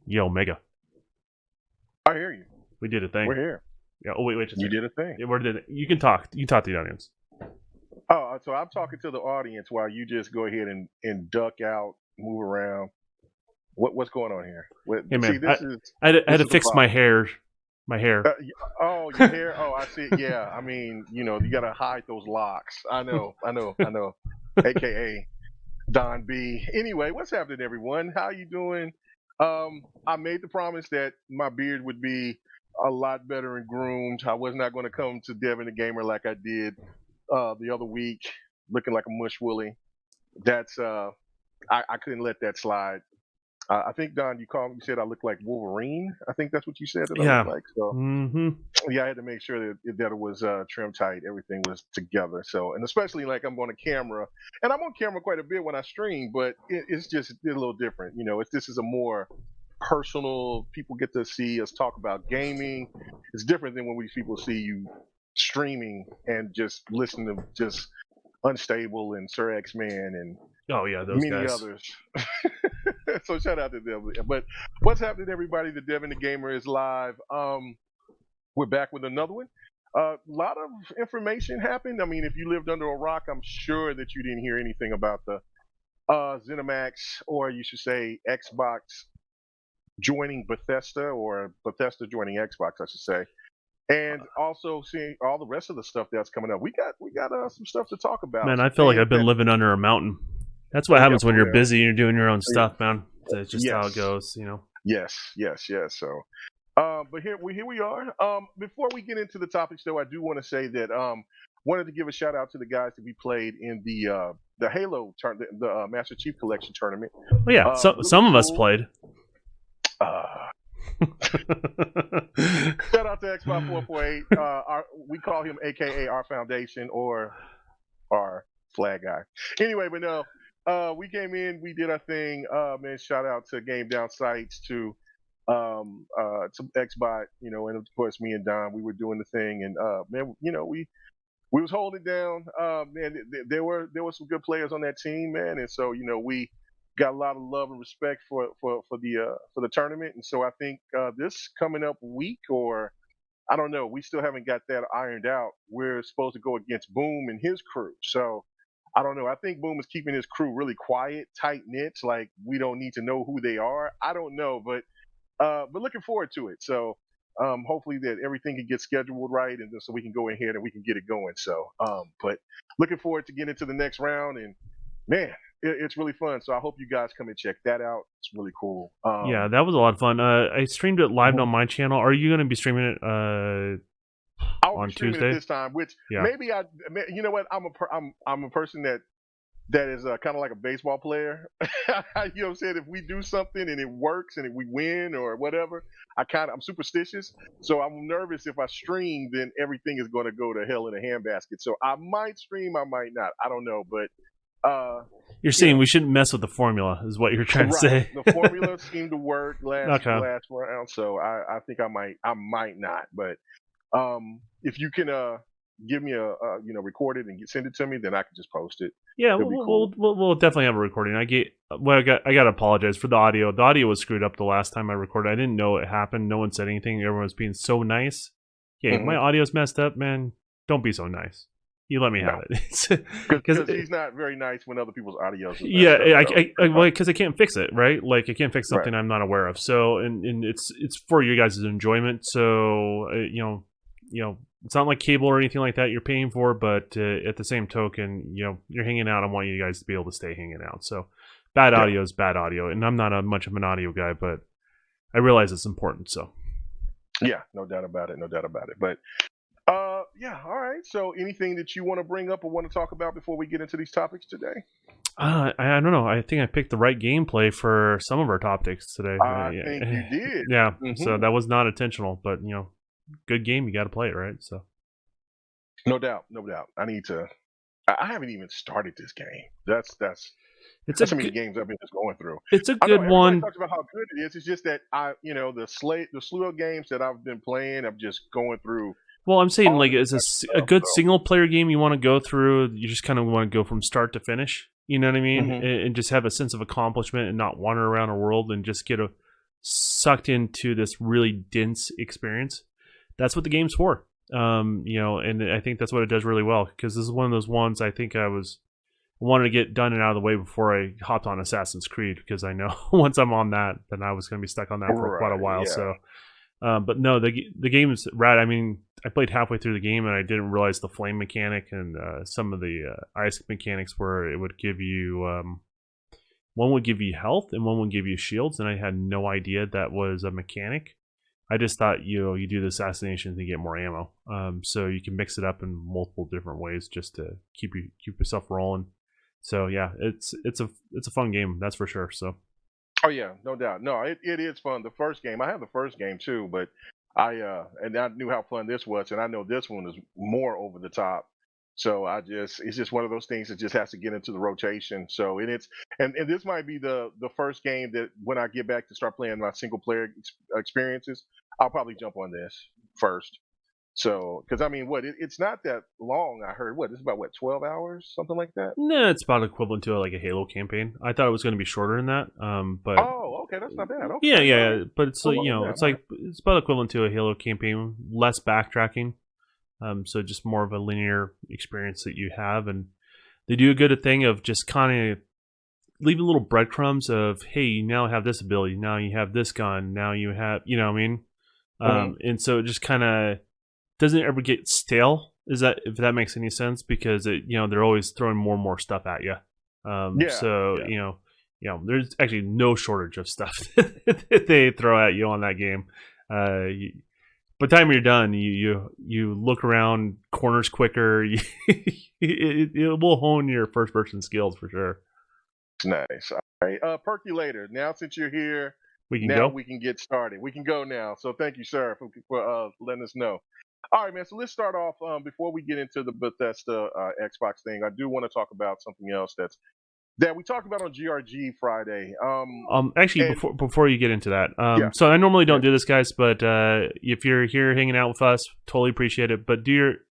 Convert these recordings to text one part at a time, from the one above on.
Yo, Mega. I hear you. We did a thing. We're here. Yeah. Oh, wait. You did a thing. Yeah, where did it? You can talk. You talk to the audience. Oh, so I'm talking to the audience while you just go ahead and duck out, move around. What's going on here? Hey, man. See, this is I had this to is the fix my problem. hair. My hair. Oh, your hair. Oh, I see. Yeah, I mean, you gotta hide those locks. I know. AKA Don B. Anyway, what's happening, everyone? How you doing? I made the promise that my beard would be a lot better and groomed. I was not going to come to Devin the Gamer like I did the other week, looking like a mush willy. That's I couldn't let that slide. I think Don, you said I look like Wolverine. I think that's what you said that I Yeah. look like. So Mm-hmm. yeah, I had to make sure that it was trim tight, everything was together. So, and especially like I'm on a camera, and I'm on camera quite a bit when I stream, but it's just a little different. This is a more personal. People get to see us talk about gaming. It's different than when people see you streaming and just listen to just Unstable and Sir X Man and Oh yeah, those many guys. others. So shout out to them. But what's happening, everybody? The Devin the Gamer is live. We're back with another one. A lot of information happened. I mean, if you lived under a rock, I'm sure that you didn't hear anything about the ZeniMax, or you should say Xbox joining Bethesda, or Bethesda joining Xbox, I should say. And also seeing all the rest of the stuff that's coming up. We got some stuff to talk about. Man, I feel like I've been living under a mountain. That's what happens when you're busy and you're doing your own stuff, man. It's just how it goes, Yes. So, but here we are. Before we get into the topics, though, I do want to say that wanted to give a shout out to the guys that we played in the Halo the Master Chief Collection tournament. Well, yeah, some of us played. Shout out to Xbox 448. We call him AKA our foundation or our flag guy. Anyway, but no. We came in, we did our thing. Man, shout out to Game Down Sites, to Xbot, and of course me and Don, we were doing the thing, and man, we was holding it down. Man, there were some good players on that team, man, and so we got a lot of love and respect for the tournament, and so I think this coming up week, or I don't know, we still haven't got that ironed out. We're supposed to go against Boom and his crew, so. I don't know. I think Boom is keeping his crew really quiet, tight knit. Like we don't need to know who they are. I don't know, but looking forward to it. So hopefully that everything can get scheduled right, and so we can go ahead and we can get it going. So, but looking forward to getting into the next round, and man, it's really fun. So I hope you guys come and check that out. It's really cool. Yeah, that was a lot of fun. I streamed it live on my channel. Are you going to be streaming it? I'll on be streaming Tuesday it this time, which maybe you know what, I'm a person that is kind of like a baseball player. You know what I'm saying? If we do something and it works and if we win or whatever, I'm superstitious. So I'm nervous if I stream, then everything is going to go to hell in a handbasket. So I might stream, I might not. I don't know, but you're saying we shouldn't mess with the formula, is what you're trying to say. The formula seemed to work last round, so I think I might not, but. If you can give me a record it and send it to me, then I can just post it. Yeah, we'll definitely have a recording. I got to apologize for the audio. The audio was screwed up the last time I recorded. I didn't know it happened. No one said anything. Everyone was being so nice. Yeah, my audio's messed up, man. Don't be so nice. You let me have it. Because he's not very nice when other people's audios. Because I can't fix it, right? Like I can't fix something I'm not aware of. So, and it's for you guys' enjoyment. So, it's not like cable or anything like that you're paying for, but at the same token, you're hanging out. I want you guys to be able to stay hanging out. So bad audio is bad audio. And I'm not much of an audio guy, but I realize it's important. So yeah, no doubt about it. But yeah, all right. So anything that you want to bring up or want to talk about before we get into these topics today? I don't know. I think I picked the right gameplay for some of our topics today. I think you did. Yeah. So that was not intentional, but good game, you got to play it, right? So no doubt. I haven't even started this game. That's how many games I've been just going through. It's a good one. Talks about how good it is. It's just that the slew of games that I've been playing, I'm just going through. Well, I'm saying like it's a good single player game you want to go through. You just kind of want to go from start to finish. You know what I mean? And just have a sense of accomplishment and not wander around a world and just get sucked into this really dense experience. That's what the game's for. And I think that's what it does really well, because this is one of those ones I think I wanted to get done and out of the way before I hopped on Assassin's Creed, because I know once I'm on that, then I was going to be stuck on that for quite a while. Yeah. So, but no, the game is rad. I mean, I played halfway through the game and I didn't realize the flame mechanic and some of the ice mechanics, where it would give you one would give you health and one would give you shields, and I had no idea that was a mechanic. I just thought, you do the assassinations to get more ammo. So you can mix it up in multiple different ways just to keep yourself rolling. So yeah, it's a fun game, that's for sure. So. Oh yeah, no doubt. No, it is fun. The first game, I have the first game too, but I knew how fun this was, and I know this one is more over the top. So it's just one of those things that just has to get into the rotation. So and this might be the first game that when I get back to start playing my single player experiences, I'll probably jump on this first. So, because I mean, it's not that long. I heard it's about 12 hours, something like that. No, it's about equivalent to like a Halo campaign. I thought it was going to be shorter than that. But okay, that's not bad. Okay, yeah. But it's like it's about equivalent to a Halo campaign, less backtracking. So just more of a linear experience that you have, and they do a good thing of just kind of leaving little breadcrumbs of, hey, you now have this ability, now you have this gun, now you have, what I mean? And so it just kind of doesn't ever get stale, if that makes any sense, because they're always throwing more and more stuff at you. There's actually no shortage of stuff that they throw at you on that game. By the time you're done, you look around corners quicker. It will hone your first person skills for sure. Nice. All right, Percolator. Now, since you're here, we can get started. We can go now. So thank you, sir, for letting us know. All right, man. So let's start off. Before we get into the Bethesda Xbox thing, I do want to talk about something else that we talked about on GRG Friday. Actually, before you get into that, so I normally don't do this, guys, but if you're here hanging out with us, totally appreciate it. But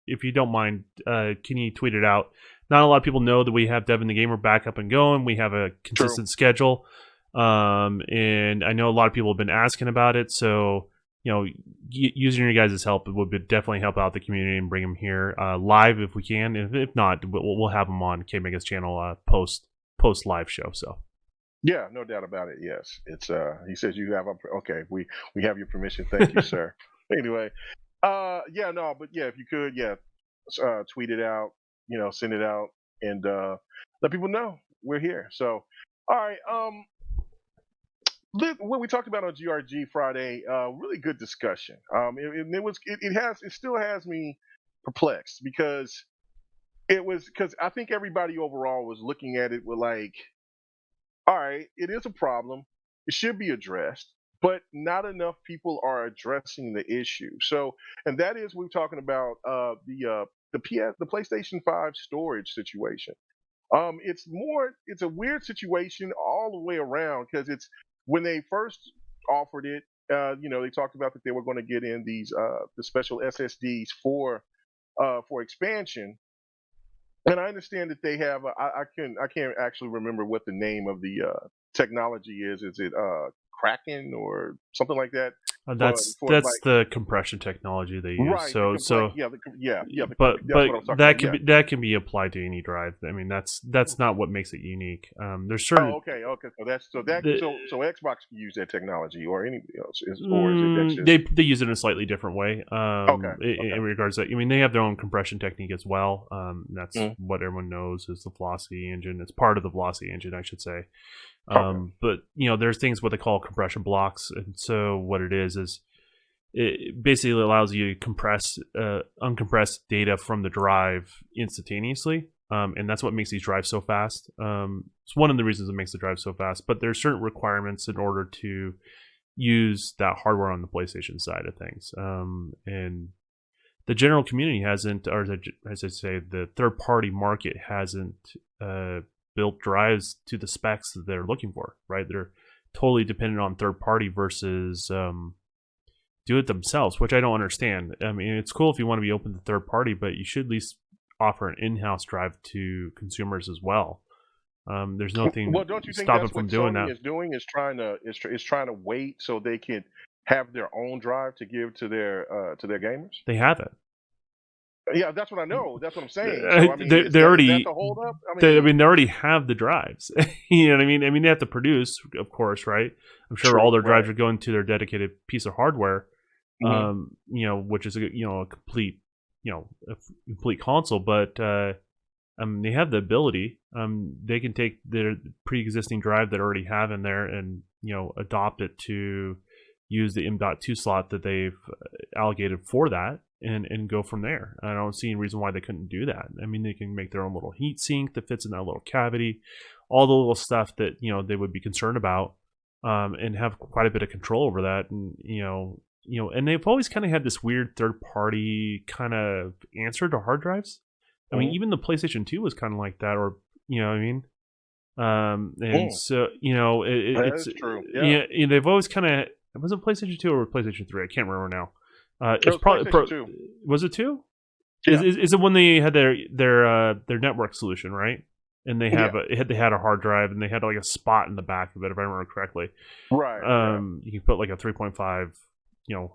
if you don't mind, can you tweet it out? Not a lot of people know that we have Devin the Gamer back up and going. We have a consistent schedule, and I know a lot of people have been asking about it. So using your guys' help would definitely help out the community and bring them here live if we can. If not, we'll have them on KMEGA's channel post live show. So yeah, no doubt about it. Yes, it's he says you have okay, we have your permission. Thank you, sir. Anyway, but if you could, tweet it out, send it out, and let people know we're here. So all right, what we talked about on GRG Friday, really good discussion. It still has me perplexed, because I think everybody overall was looking at it with like, all right, it is a problem. It should be addressed, but not enough people are addressing the issue. So, and that is, we're talking about the PlayStation 5 storage situation. It's a weird situation all the way around, because it's when they first offered it, they talked about that they were going to get in these the special SSDs for expansion. And I understand that they have. I can't actually remember what the name of the technology is. Is it Kraken or something like that? That's the compression technology they use. Right. So but that can be applied to any drive. I mean, that's not what makes it unique. There's certain. Oh, okay. So Xbox can use that technology, or anybody else, they use it in a slightly different way. In regards to, I mean, they have their own compression technique as well. That's what everyone knows is the velocity engine. It's part of the velocity engine, I should say. But there's things what they call compression blocks, and so what it is it basically allows you to compress uncompressed data from the drive instantaneously, and that's what makes these drives so fast. It's one of the reasons it makes the drive so fast, but there's certain requirements in order to use that hardware on the PlayStation side of things, and the general community hasn't, or as I say, the third-party market hasn't built drives to the specs that they're looking for, right? They're totally dependent on third party versus do it themselves, which I don't understand. I mean, it's cool if you want to be open to third party, but you should at least offer an in-house drive to consumers as well. There's nothing Well, don't you think stopping that's from what doing Sony that. is doing? Is trying to wait so they can have their own drive to give to their gamers? They have it. Yeah, that's what I know. That's what I'm saying. So I mean, They is that already, the holdup? I mean, they already have the drives. You know what I mean? I mean, they have to produce, of course, right? I'm sure all true, their drives right? are going to their dedicated piece of hardware, Hmm. which is a complete, complete console. But they have the ability. They can take their pre-existing drive that they already have in there and adopt it to use the M.2 slot that they've allocated for that and go from there. I don't see any reason why they couldn't do that. I mean, they can make their own little heat sink that fits in that little cavity, all the little stuff that they would be concerned about, and have quite a bit of control over that. And and they've always kind of had this weird third party kind of answer to hard drives. I mean, Hmm. even the PlayStation 2 was kind of like that, or what I mean. And Mm, so that it's is true. Yeah, they've always kind of, was it PlayStation 2 or PlayStation 3? I can't remember now. it It's was probably PlayStation 2. was it 2? Yeah, Is it when they had their network solution, right? And they yeah, they had a hard drive and they had like a spot in the back of it, if I remember correctly. right. Yeah. You can put like a 3.5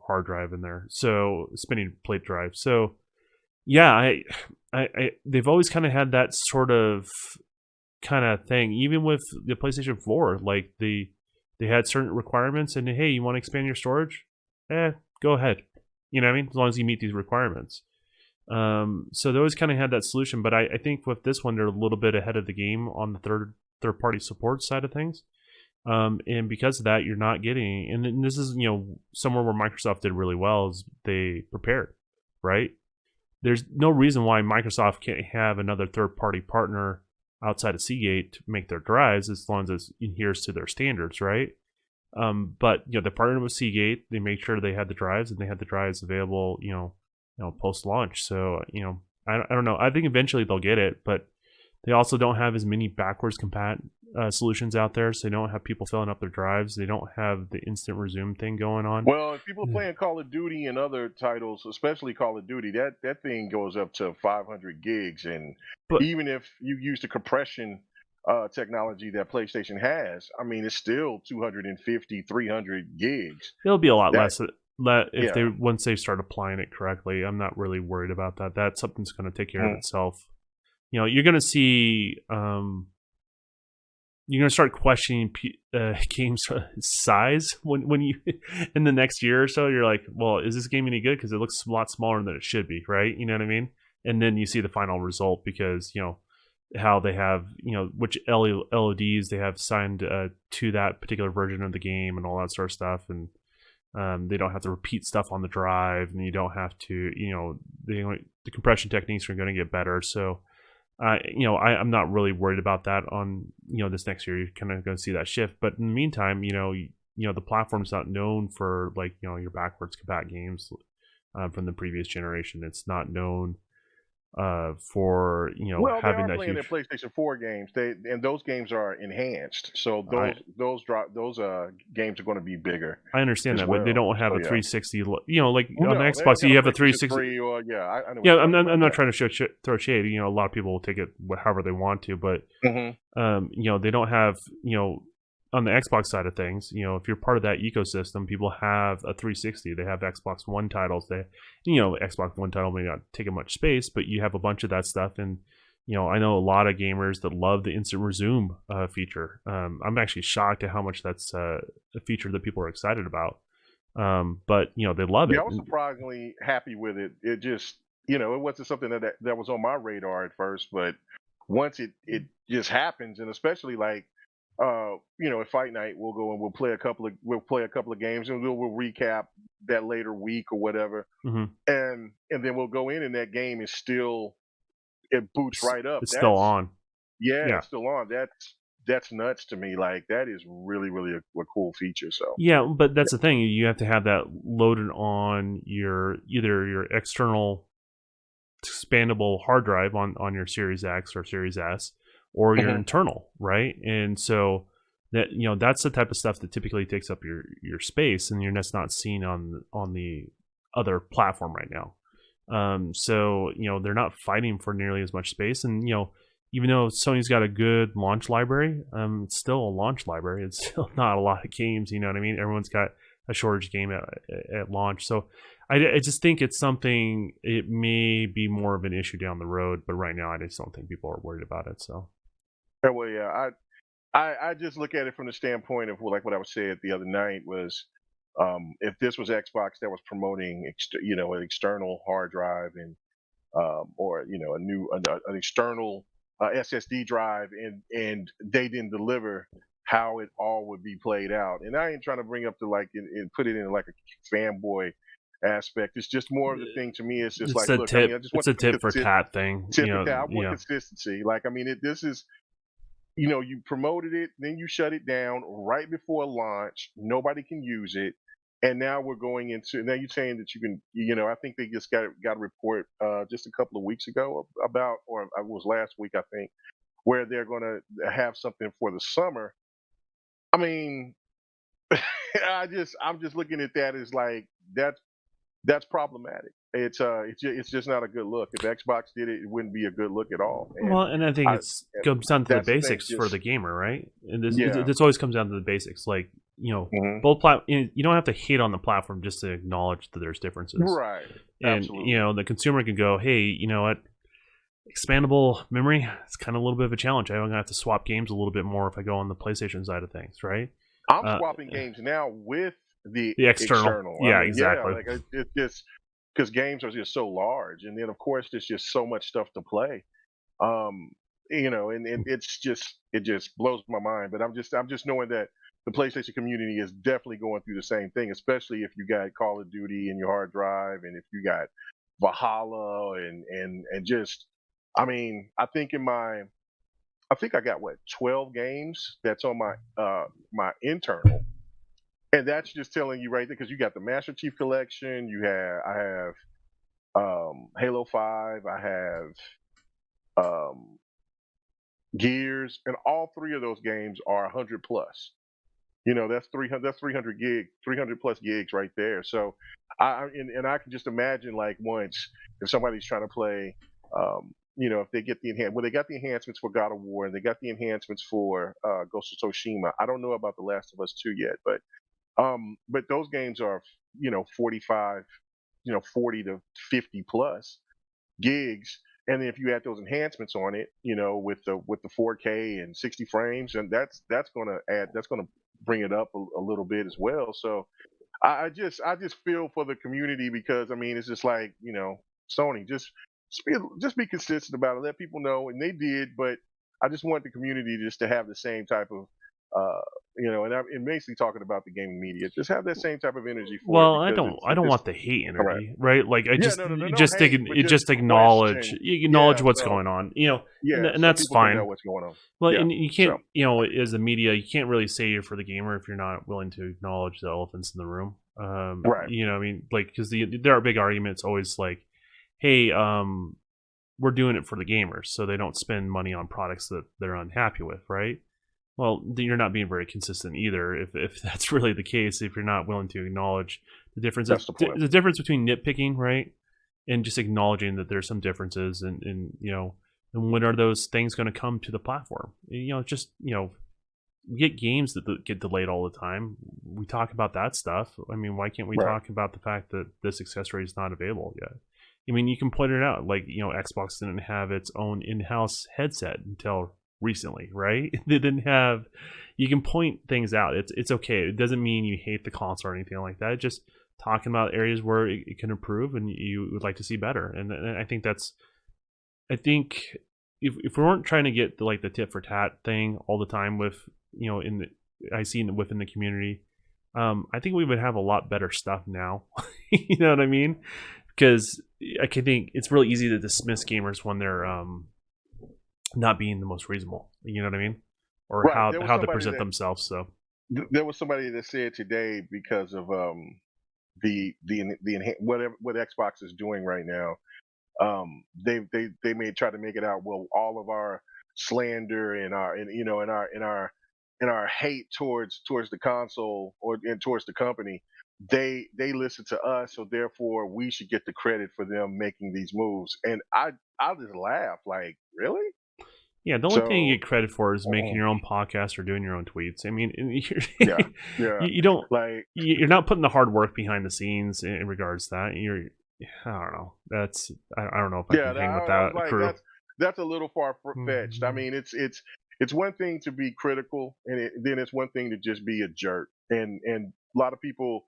hard drive in there, so spinning plate drive. So yeah, they've always kind of had that sort of kind of thing. Even with the PlayStation 4, like they had certain requirements, and hey, you want to expand your storage? Go ahead. You know what I mean? As long as you meet these requirements. So they always kind of had that solution, but I think with this one, they're a little bit ahead of the game on the third party support side of things. And because of that, you're not getting, and this is somewhere where Microsoft did really well is they prepared, right? There's no reason why Microsoft can't have another third party partner outside of Seagate to make their drives as long as it adheres to their standards, right? But they partnered with Seagate. They made sure they had the drives, and they had the drives available, post launch. So I don't know. I think eventually they'll get it, but they also don't have as many backwards compat solutions out there. So they don't have people filling up their drives. They don't have the instant resume thing going on. Well, if people are playing Call of Duty and other titles, especially Call of Duty, that thing goes up to 500 gigs, and But even if you use the compression technology that PlayStation has, I mean, it's still 250, 300 gigs. it'll be a lot That less if they Yeah. once they start applying it correctly. I'm not really worried about that. That's something's going to take care of Mm. itself. You're going to see. You're going to start questioning games size when you in the next year or so. You're like, well, is this game any good? Because it looks a lot smaller than it should be, right? You know what I mean? And then you see the final result because how they have which LODs they have signed to that particular version of the game and all that sort of stuff, and they don't have to repeat stuff on the drive, and you don't have to the compression techniques are going to get better. So I'm not really worried about that on this next year. You're kind of going to see that shift, but in the meantime, the platform's not known for like your backwards compat games from the previous generation. It's not known for Well, they having are that playing their huge. PlayStation 4 games. And those games are enhanced, so I those games are going to be bigger I understand as that, but they well. don't have So a yeah, 360. Like on the no, they don't Xbox, got you a have a PlayStation 360. 3 or yeah, I know what Yeah, you're talking I'm about. not Yeah. trying to throw shade. A lot of people will take it however they want to, but Hmm. they don't have on the Xbox side of things. If you're part of that ecosystem, people have a 360. They have Xbox One titles. Xbox One title may not take up much space, but you have a bunch of that stuff. And I know a lot of gamers that love the instant resume feature. I'm actually shocked at how much that's a feature that people are excited about. But they love Yeah, it. I was surprisingly happy with it. It just, it wasn't something that was on my radar at first, but once it just happens, and especially like, at Fight Night, we'll go and we'll play a couple of games, and we'll recap that later week or whatever, Mhm. and then we'll go in, and that game is still it boots right up. It's still on. Yeah, Yeah. it's still on. That's nuts to me. Like that is really really a cool feature. So Yeah, but that's the thing. You have to have that loaded on either your external expandable hard drive on your Series X or Series S, or your mhm. internal, right? And so that that's the type of stuff that typically takes up your space, and that's not seen on the other platform right now. So they're not fighting for nearly as much space, and even though Sony's got a good launch library, it's still a launch library. It's still not a lot of games. You know what I mean? Everyone's got a shortage game at launch. So I just think it's something. It may be more of an issue down the road, but right now I just don't think people are worried about it. So Well, yeah, I just look at it from the standpoint of like what I was saying the other night was, if this was Xbox that was promoting, an external hard drive and or an external SSD drive, and they didn't deliver, how it all would be played out. And I ain't trying to bring up the like and put it in like a fanboy aspect. It's just more of the thing to me. It's just it's like, a look, I mean, tip. I just It's want a tip for tat thing. tip for tat. I want Yeah. consistency. Like, I mean, this is, you promoted it, then you shut it down right before launch. Nobody can use it, and now we're going into. Now you're saying that you can. I think they just got a report just a couple of weeks ago about, or it was last week, I think, where they're going to have something for the summer. I mean, I'm just looking at that as like that's problematic. It's just not a good look. If Xbox did it, it wouldn't be a good look at all. And Well, and I think I, it's comes down to the that's the thing. basics for the gamer, right? And Yeah. this always comes down to the basics. Like Mhm. both you don't have to hate on the platform just to acknowledge that there's differences. Right. And Absolutely. the consumer can go, hey, you know what? Expandable memory, it's kind of a little bit of a challenge. I'm gonna have to swap games a little bit more if I go on the PlayStation side of things, right? I'm Uh, swapping games now with the the external, external. I yeah, mean, yeah, exactly. like it's just because games are just so large, and then of course there's just so much stuff to play. Um, and it just blows my mind. But I'm just knowing that the PlayStation community is definitely going through the same thing, especially if you got Call of Duty in your hard drive, and if you got Valhalla, and just, I mean, I think I got what 12 games that's on my internal, and that's just telling you right there because you got the Master Chief Collection. I have Halo 5. I have um, Gears, and all three of those games are 100 plus. That's 300. That's 300 gig, 300 plus gigs right there. So and I can just imagine like once if somebody's trying to play, if they get they got the enhancements for God of War and they got the enhancements for Ghost of Tsushima. I don't know about The Last of Us 2 yet, but those games are 45, 40 to 50 plus gigs. And then if you add those enhancements on it, with the 4K and 60 frames, and that's gonna bring it up a little bit as well. So I just feel for the community because I mean it's just like Sony just be consistent about it, let people know, and they did. But I just want the community just to have the same type of uh, and basically talking about the gaming media, just have that same type of energy for it Well, because I don't it's want the hate all right. energy, right? Like I Yeah, just no, no, no, no just hate, but just just acknowledge question. you acknowledge Yeah, what's so going on, yeah, and so that's people can know fine. what's going on. Well, Yeah. and you So can't, as a media, you can't really say you're for the gamer if you're not willing to acknowledge the elephants in the room. right. I mean, like, because there are big arguments always like, hey, we're doing it for the gamers, so they don't spend money on products that they're unhappy with, right? Well, then you're not being very consistent either. If that's really the case, if you're not willing to acknowledge the differences, That's the point. the difference between nitpicking, right, and just acknowledging that there's some differences, and when are those things going to come to the platform? Just we get games that get delayed all the time. We talk about that stuff. I mean, why can't we Right. talk about the fact that this accessory is not available yet? I mean, you can point it out. Like, Xbox didn't have its own in-house headset until recently, right? They didn't have. You can point things out. It's okay. It doesn't mean you hate the console or anything like that. It's just talking about areas where it can improve and you would like to see better. And I think that's. I think if we weren't trying to get the tit for tat thing all the time with I see within the community, I think we would have a lot better stuff now. You know what I mean? Because I can think it's really easy to dismiss gamers when they're not being the most reasonable. You know what I mean? Or Right. There was how they somebody present themselves. So there was somebody that said today because of what Xbox is doing right now. They may try to make it out. Well, all of our slander and our hate towards the console and towards the company, they listen to us, so therefore we should get the credit for them making these moves. And I just laugh like, really? Yeah, the only thing you So, get credit for is making your own podcast or doing your own tweets. I mean, yeah, yeah, you don't, like you're not putting the hard work behind the scenes in regards to that. I don't know. I don't know if I yeah. can hang with I was that like, crew. that's a little far fetched. I Mhm. mean, it's one thing to be critical, and then it's one thing to just be a jerk. And a lot of people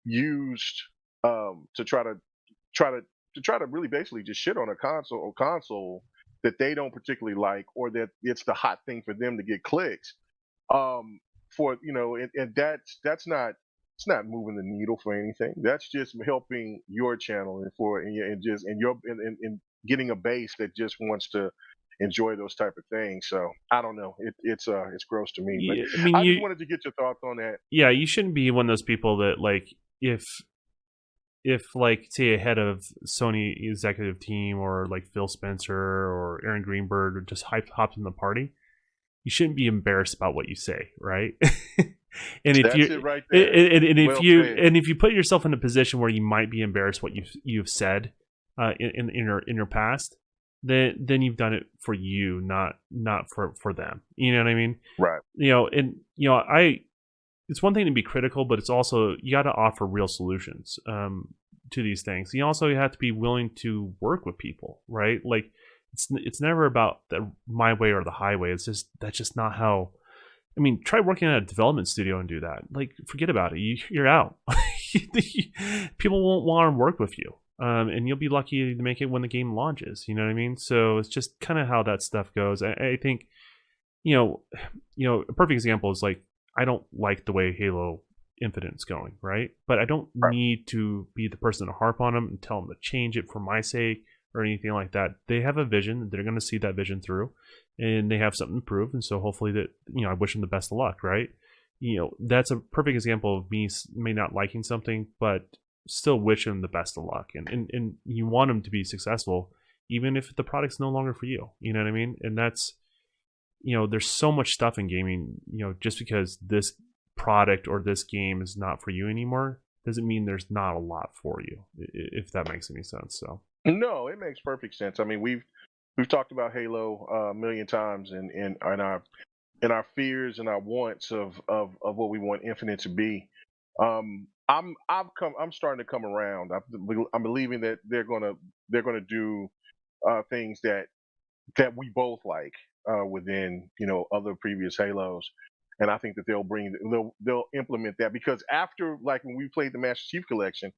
used to try to try to really basically just shit on a console that they don't particularly like, or that it's the hot thing for them to get clicks. Um, for and that's not, it's not moving the needle for anything. That's just helping your channel and getting a base that just wants to enjoy those type of things. So I don't know. It's gross to me, but Yeah, I mean, I just wanted to get your thoughts on that. yeah, you shouldn't be one of those people that like if like say a head of Sony executive team or like Phil Spencer or Aaron Greenberg just hops in the party, you shouldn't be embarrassed about what you say, right? and if That's you it right there. Well said. and if you put yourself in a position where you might be embarrassed what you've said in your past, then you've done it for you, not for them. You know what I mean? Right. And I it's one thing to be critical, but it's also you got to offer real solutions to these things. You also have to be willing to work with people, right? Like it's never about the my way or the highway. It's just that's just not how. I mean, try working at a development studio and do that. Like, forget about it. You're out. People won't want to work with you, and you'll be lucky to make it when the game launches. You know what I mean? So it's just kind of how that stuff goes. I think you know, a perfect example is like I don't like the way Halo Infinite's going, right? But I don't Right. need to be the person to harp on them and tell them to change it for my sake or anything like that. They have a vision; they're going to see that vision through, and they have something to prove. And so hopefully that I wish them the best of luck, right? That's a perfect example of me may not liking something, but still wish them the best of luck, and you want them to be successful, even if the product's no longer for you. You know what I mean? And that's there's so much stuff in gaming, just because this product or this game is not for you anymore doesn't mean there's not a lot for you, if that makes any sense. So, No, it makes perfect sense. I mean, we've talked about Halo a million times, and our fears and our wants of what we want Infinite to be. I'm starting to come around. I'm believing that they're gonna do things that we both like within other previous Halos, and I think that they'll implement that, because after, like, when we played the Master Chief Collection,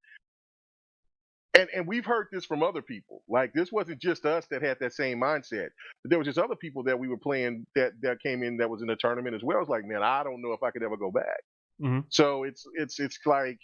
and we've heard this from other people. Like, this wasn't just us that had that same mindset. But there was just other people that we were playing that came in that was in the tournament as well. It's like, man, I don't know if I could ever go back. mhm. So it's like,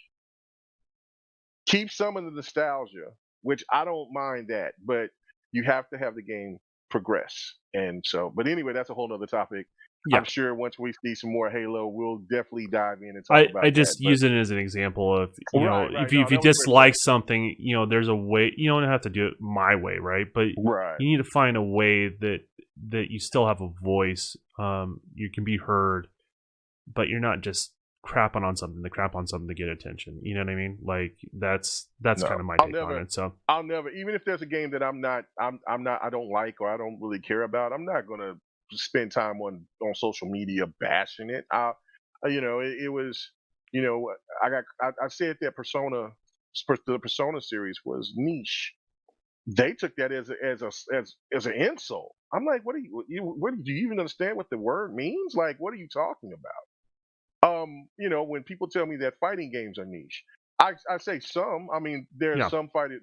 keep some of the nostalgia, which I don't mind that, but you have to have the game progress. And so, but anyway, that's a whole nother topic. Yeah, I'm sure once we see some more Halo, we'll definitely dive in and talk I about that. just But use it as an example of right, right, if no, you that was a great dislike point. something, there's a way. You don't have to do it my way, right? But Right. you need to find a way that you still have a voice. You can be heard, but you're not just crapping on something to crap on something to get attention. You know what I mean? Like that's No, kind of my I'll take on never. it. So I'll never, even if there's a game that I'm not, I don't like, or I don't really care about, I'm not gonna spend time on social media bashing it. It was, you know, I said that the Persona series was niche. They took that as an insult. I'm like, do you even understand what the word means? Like, what are you talking about? When people tell me that fighting games are niche, I say some. I mean, yeah, there's some fighters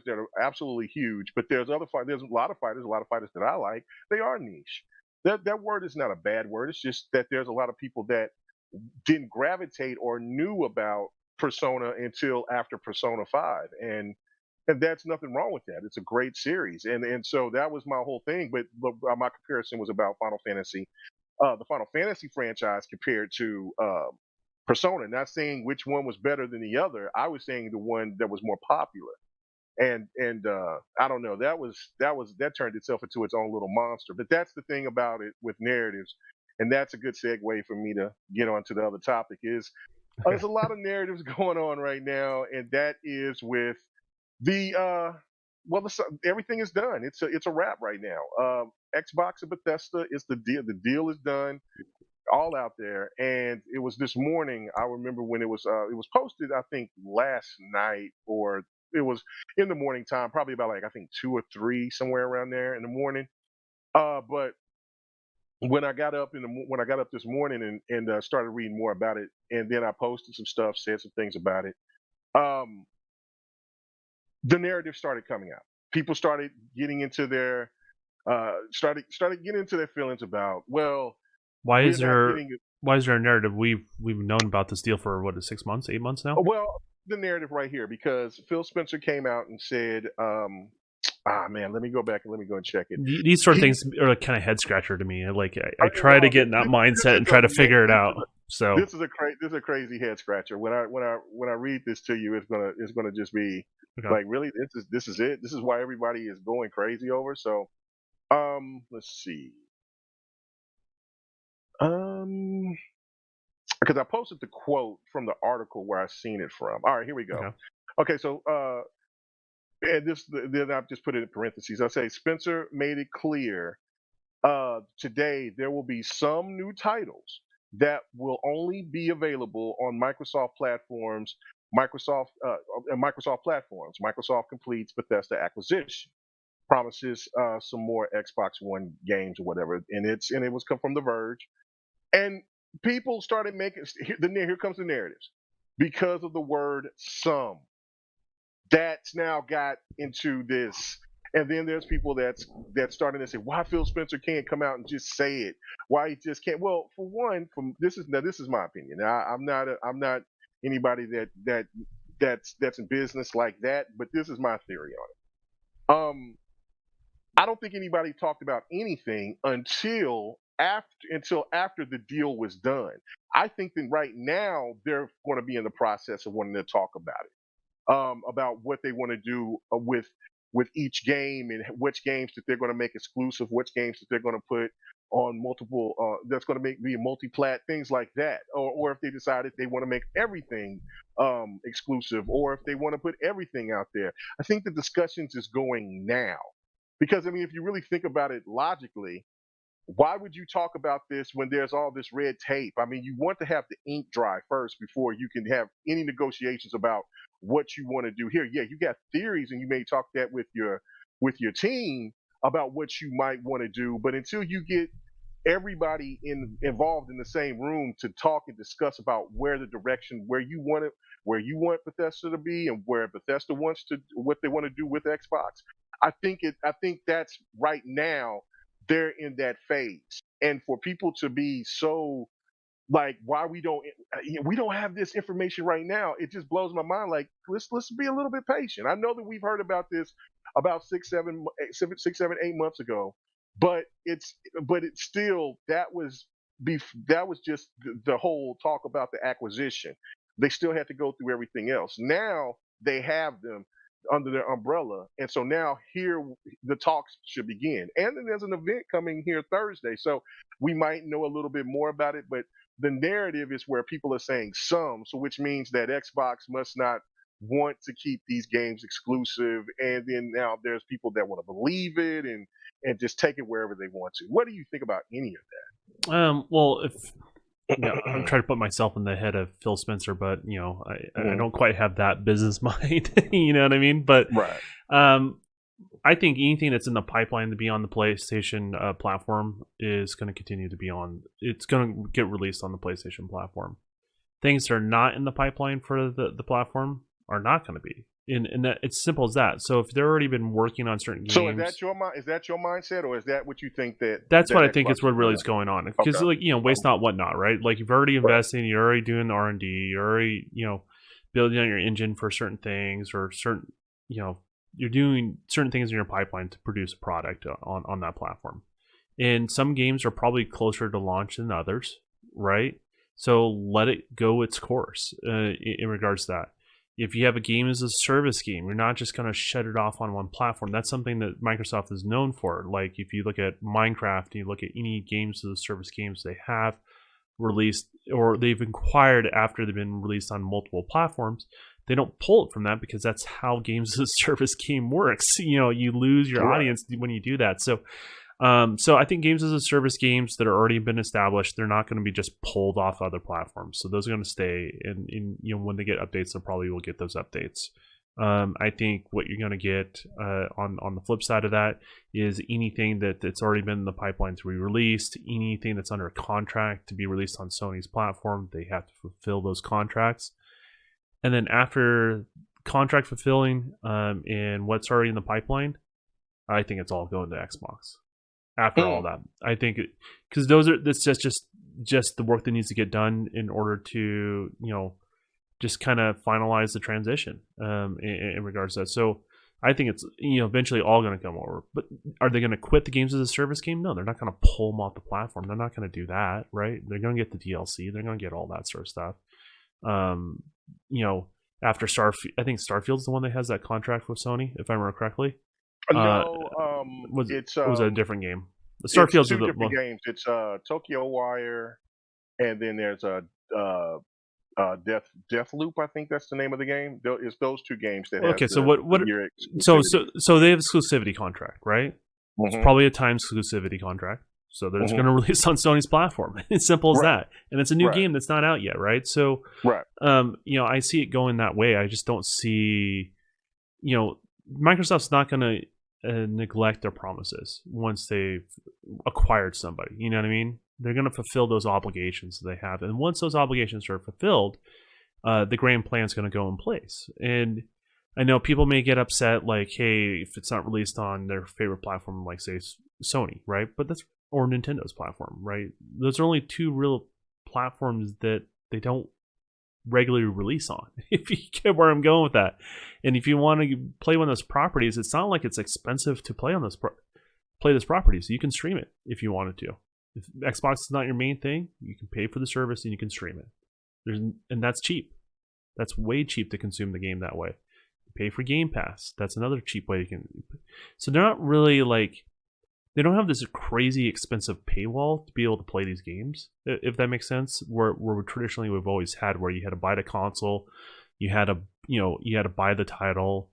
that are absolutely huge, but there's a lot of fighters that I like. They are niche. That word is not a bad word. It's just that there's a lot of people that didn't gravitate or knew about Persona until after Persona 5. And that's nothing wrong with that. It's a great series. And so that was my whole thing. But my comparison was about the Final Fantasy franchise compared to Persona. Not saying which one was better than the other. I was saying the one that was more popular. And I don't know. That turned itself into its own little monster. But that's the thing about it with narratives, and that's a good segue for me to get on to the other topic. Is okay, there's a lot of narratives going on right now, and that is with the everything is done. It's a wrap right now. Xbox and Bethesda is the deal. The deal is done, all out there. And it was this morning. I remember when it was posted. I think last night, or it was in the morning time, probably about like I think 2 or 3, somewhere around there in the morning. But when I got up when I got up this morning and started reading more about it, and then I posted some stuff, said some things about it. Um, the narrative started coming out. People started getting into their started getting into their feelings about, well, Why we're is not there getting why is there a narrative? We've known about this deal for what is 6 months, 8 months now. well the narrative right here, because Phil Spencer came out and said, man, let me go back and let me go and check it. These sort of He things are like kind of head scratcher to me. Like I try to well, get in that this mindset is and try to figure it this out. is So this is a crazy head scratcher. When I read this to you, it's gonna just be okay. like, really, this is it. This is why everybody is going crazy over. So let's see. Um, because I posted the quote from the article where I seen it from. All right, here we go. Okay. Okay, so and then I've just put it in parentheses. I say Spencer made it clear today there will be some new titles that will only be available on Microsoft platforms. Microsoft platforms. Microsoft completes Bethesda acquisition, promises some more Xbox One games or whatever, and it was come from The Verge, and people started making here comes the narratives because of the word "some." That's now got into this. And then there's people that's starting to say, why Phil Spencer can't come out and just say it? Why he just can't? Well, for one, this is my opinion. I'm not anybody that's in business like that, but this is my theory on it. I don't think anybody talked about anything until after the deal was done. I think that right now they're going to be in the process of wanting to talk about what they want to do with each game, and which games that they're going to make exclusive, which games that they're going to put on multiple that's going to make be a multi-plat, things like that, or if they decided they want to make everything exclusive, or if they want to put everything out there. I think the discussions is going now, because I mean, if you really think about it logically, why would you talk about this when there's all this red tape? I mean, you want to have the ink dry first before you can have any negotiations about what you want to do here. Yeah, you got theories, and you may talk that with your team about what you might want to do, but until you get everybody involved in the same room to talk and discuss about where the direction, where you want Bethesda to be, and where Bethesda wants to, what they want to do with Xbox. I think that's right now they're in that phase. And for people to be so like, why we don't have this information right now, it just blows my mind. Like, let's be a little bit patient. I know that we've heard about this about 6, 7, 8 months ago, but it's still, that was just the whole talk about the acquisition. They still had to go through everything else. Now they have them under their umbrella, and so now here the talks should begin. And then there's an event coming here Thursday, so we might know a little bit more about it. But the narrative is where people are saying some, so which means that Xbox must not want to keep these games exclusive, and then now there's people that want to believe it and just take it wherever they want to. What do you think about any of Well, if I'm that? trying to put myself in the head of Phil Spencer, but I Mhm. don't quite have that business mind. You know what I mean? But Right. um, I think anything that's in the pipeline to be on the PlayStation platform is going to continue to be on. It's going to get released on the PlayStation platform. Things that are not in the pipeline for the platform are not going to be. And that it's simple as that. So if they've already been working on certain So games, is that your mindset, or is that what you think that's that what I think Xbox is what is really doing? is going on. Because Okay. like waste not, what not, right? Like you've already Right. invested, you're already doing the R&D, you're already building on your engine for certain things, or certain you're doing certain things in your pipeline to produce a product on that platform. And some games are probably closer to launch than others, right? So let it go its course in regards to that. If you have a game as a service game, you're not just going to shut it off on one platform. That's something that Microsoft is known for. Like if you look at Minecraft, and you look at any games as a service games they have released or they've acquired after they've been released on multiple platforms, they don't pull it from that because that's how games as a service game works. You lose your audience when you do that. So I think games as a service games that are already been established, they're not going to be just pulled off other platforms. So those are going to stay, and when they get updates, they probably will get those updates. I think what you're going to get on the flip side of that is anything that's already been in the pipeline to be released, anything that's under a contract to be released on Sony's platform, they have to fulfill those contracts. And then after contract fulfilling and what's already in the pipeline, I think it's all going to Xbox. After all that, I think because that's just the work that needs to get done in order to just kind of finalize the transition in regards to that. So I think it's eventually all going to come over. But are they going to quit the games as a service game? No, they're not going to pull them off the platform. They're not going to do that, right? They're going to get the DLC. They're going to get all that sort of stuff. After Starfield, I think Starfield's the one that has that contract with Sony, if I remember correctly. No, was it a different game? The Starfield's two different games. It's Tokyo Wire, and then there's a Deathloop. I think that's the name of the game. It's those two games that. Okay, so so they have exclusivity contract, right? Mm-hmm. It's probably a time exclusivity contract. So they're just going to release on Sony's platform. It's simple as that. And it's a new game that's not out yet, right? So, I see it going that way. I just don't see, Microsoft's not going to neglect their promises once they've acquired somebody. You know what I mean? They're going to fulfill those obligations that they have. And once those obligations are fulfilled, the grand plan is going to go in place. And I know people may get upset, like, hey, if it's not released on their favorite platform, like, say, Sony, right? But that's or Nintendo's platform, right? Those are only two real platforms that they don't regularly release on, if you get where I'm going with that. And if you want to play one of those properties, it's not like it's expensive to play on those play this property, so you can stream it if you wanted to. If Xbox is not your main thing, you can pay for the service and you can stream it. And that's cheap. That's way cheap to consume the game that way. Pay for Game Pass. That's another cheap way you can. So they're not really like. They don't have this crazy expensive paywall to be able to play these games, if that makes sense. Where traditionally we've always had, where you had to buy the console, you had to buy the title,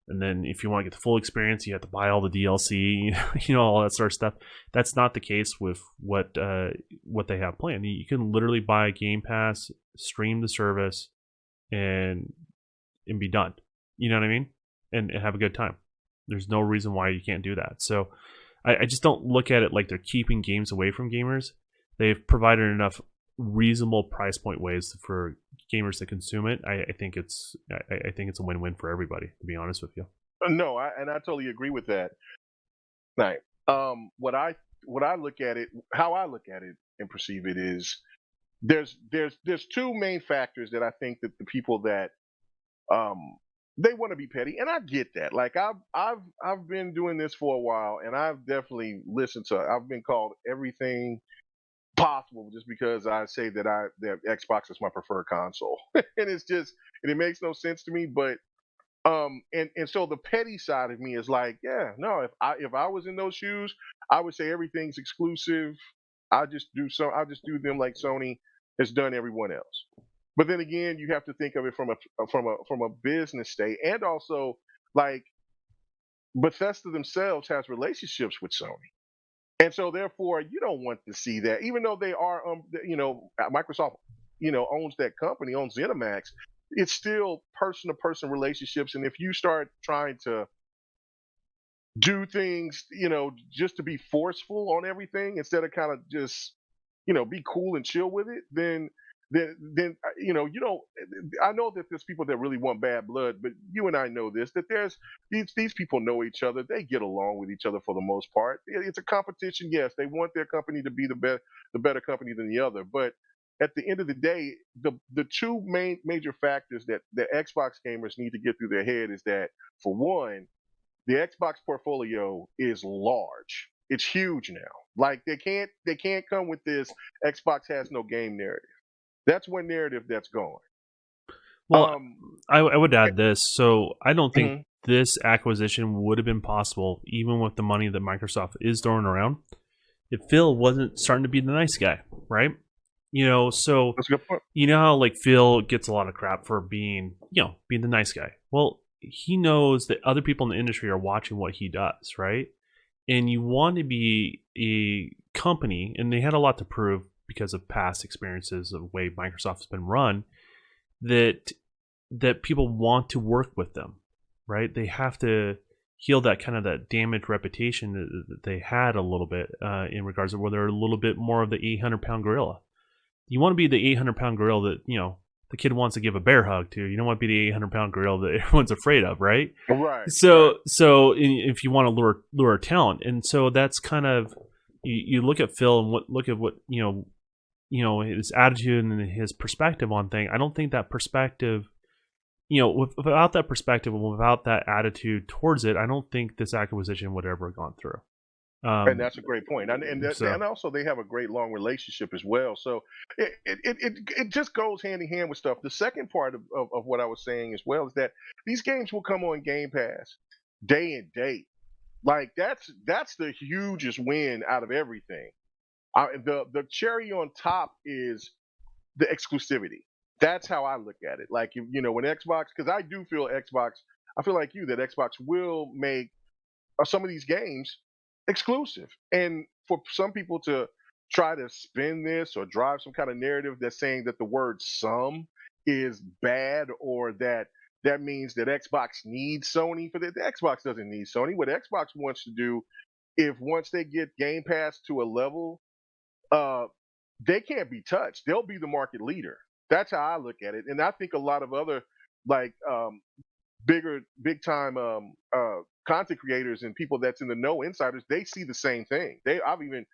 and then if you want to get the full experience, you have to buy all the DLC, all that sort of stuff. That's not the case with what they have planned. You can literally buy Game Pass, stream the service, and be done. You know what I mean? And have a good time. There's no reason why you can't do that. So. I just don't look at it like they're keeping games away from gamers. They've provided enough reasonable price point ways for gamers to consume it. I think it's a win-win for everybody, to be honest with you. No, I totally agree with that. Right. What I look at it, how I look at it and perceive it is, there's two main factors that I think that the people that they want to be petty, and I get that. Like I've been doing this for a while, and I've definitely listened to. I've been called everything possible just because I say that Xbox is my preferred console, and it makes no sense to me. But and so the petty side of me is like, yeah, no. If I was in those shoes, I would say everything's exclusive. I just do them like Sony has done everyone else. But then again, you have to think of it from a business state, and also like Bethesda themselves has relationships with Sony, and so therefore you don't want to see that. Even though they are, Microsoft, owns that company, owns ZeniMax, it's still person-to-person relationships, and if you start trying to do things, just to be forceful on everything instead of kind of just, be cool and chill with it, then you don't. I know that there's people that really want bad blood, but you and I know this, that there's these people know each other. They get along with each other for the most part. It's a competition. Yes, they want their company to be the better company than the other. But at the end of the day, the two major factors that the Xbox gamers need to get through their head is that, for one, the Xbox portfolio is large. It's huge now. Like they can't come with this Xbox has no game narrative. That's one narrative that's gone. Well, I would add this. So I don't think this acquisition would have been possible, even with the money that Microsoft is throwing around, if Phil wasn't starting to be the nice guy, right? So That's a good point. how like Phil gets a lot of crap for being being the nice guy. Well, he knows that other people in the industry are watching what he does, right? And you want to be a company, and they had a lot to prove because of past experiences of the way Microsoft has been run, that people want to work with them, right? They have to heal that kind of that damaged reputation that they had a little bit in regards to where they're a little bit more of the 800-pound gorilla. You want to be the 800-pound gorilla that the kid wants to give a bear hug to. You don't want to be the 800-pound gorilla that everyone's afraid of, right? Right. So if you want to lure talent, and so that's kind of you look at Phil and look at what his attitude and his perspective on things. I don't think that perspective, without that perspective and without that attitude towards it, I don't think this acquisition would ever have gone through. And that's a great point. And also they have a great long relationship as well. So it just goes hand in hand with stuff. The second part of what I was saying as well is that these games will come on Game Pass day and date. Like that's the hugest win out of everything. The cherry on top is the exclusivity. That's how I look at it. Like when Xbox, because I do feel Xbox, I feel like you that Xbox will make some of these games exclusive. And for some people to try to spin this or drive some kind of narrative that's saying that the word some is bad, or that means that Xbox needs Sony for that. The Xbox doesn't need Sony. What Xbox wants to do, if once they get Game Pass to a level, they can't be touched. They'll be the market leader. That's how I look at it. And I think a lot of other like big time content creators and people that's in the know, insiders, they see the same thing. I've even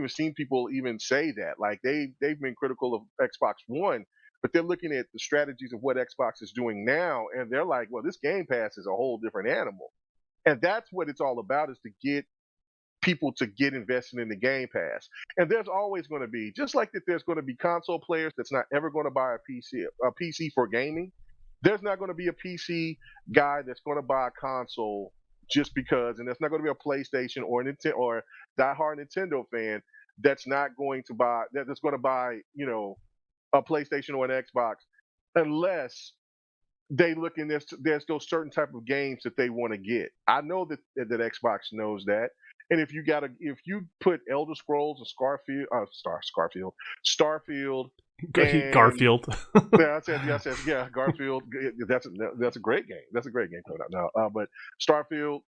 seen people even say that, like they've been critical of Xbox One, but they're looking at the strategies of what Xbox is doing now, and they're like, well, this Game Pass is a whole different animal. And that's what it's all about, is to get people to get invested in the Game Pass. And there's always going to be, just like that there's going to be console players that's not ever going to buy a PC for gaming. There's not going to be a PC guy that's going to buy a console just because, and there's not going to be a PlayStation or diehard Nintendo fan that's not going to buy, that's going to buy, a PlayStation or an Xbox, unless they look in this. There's those certain type of games that they want to get. I know that Xbox knows that. And if you put Elder Scrolls and Starfield, and, Garfield. I said, yeah, Garfield. That's a great game. That's a great game coming out now. But Starfield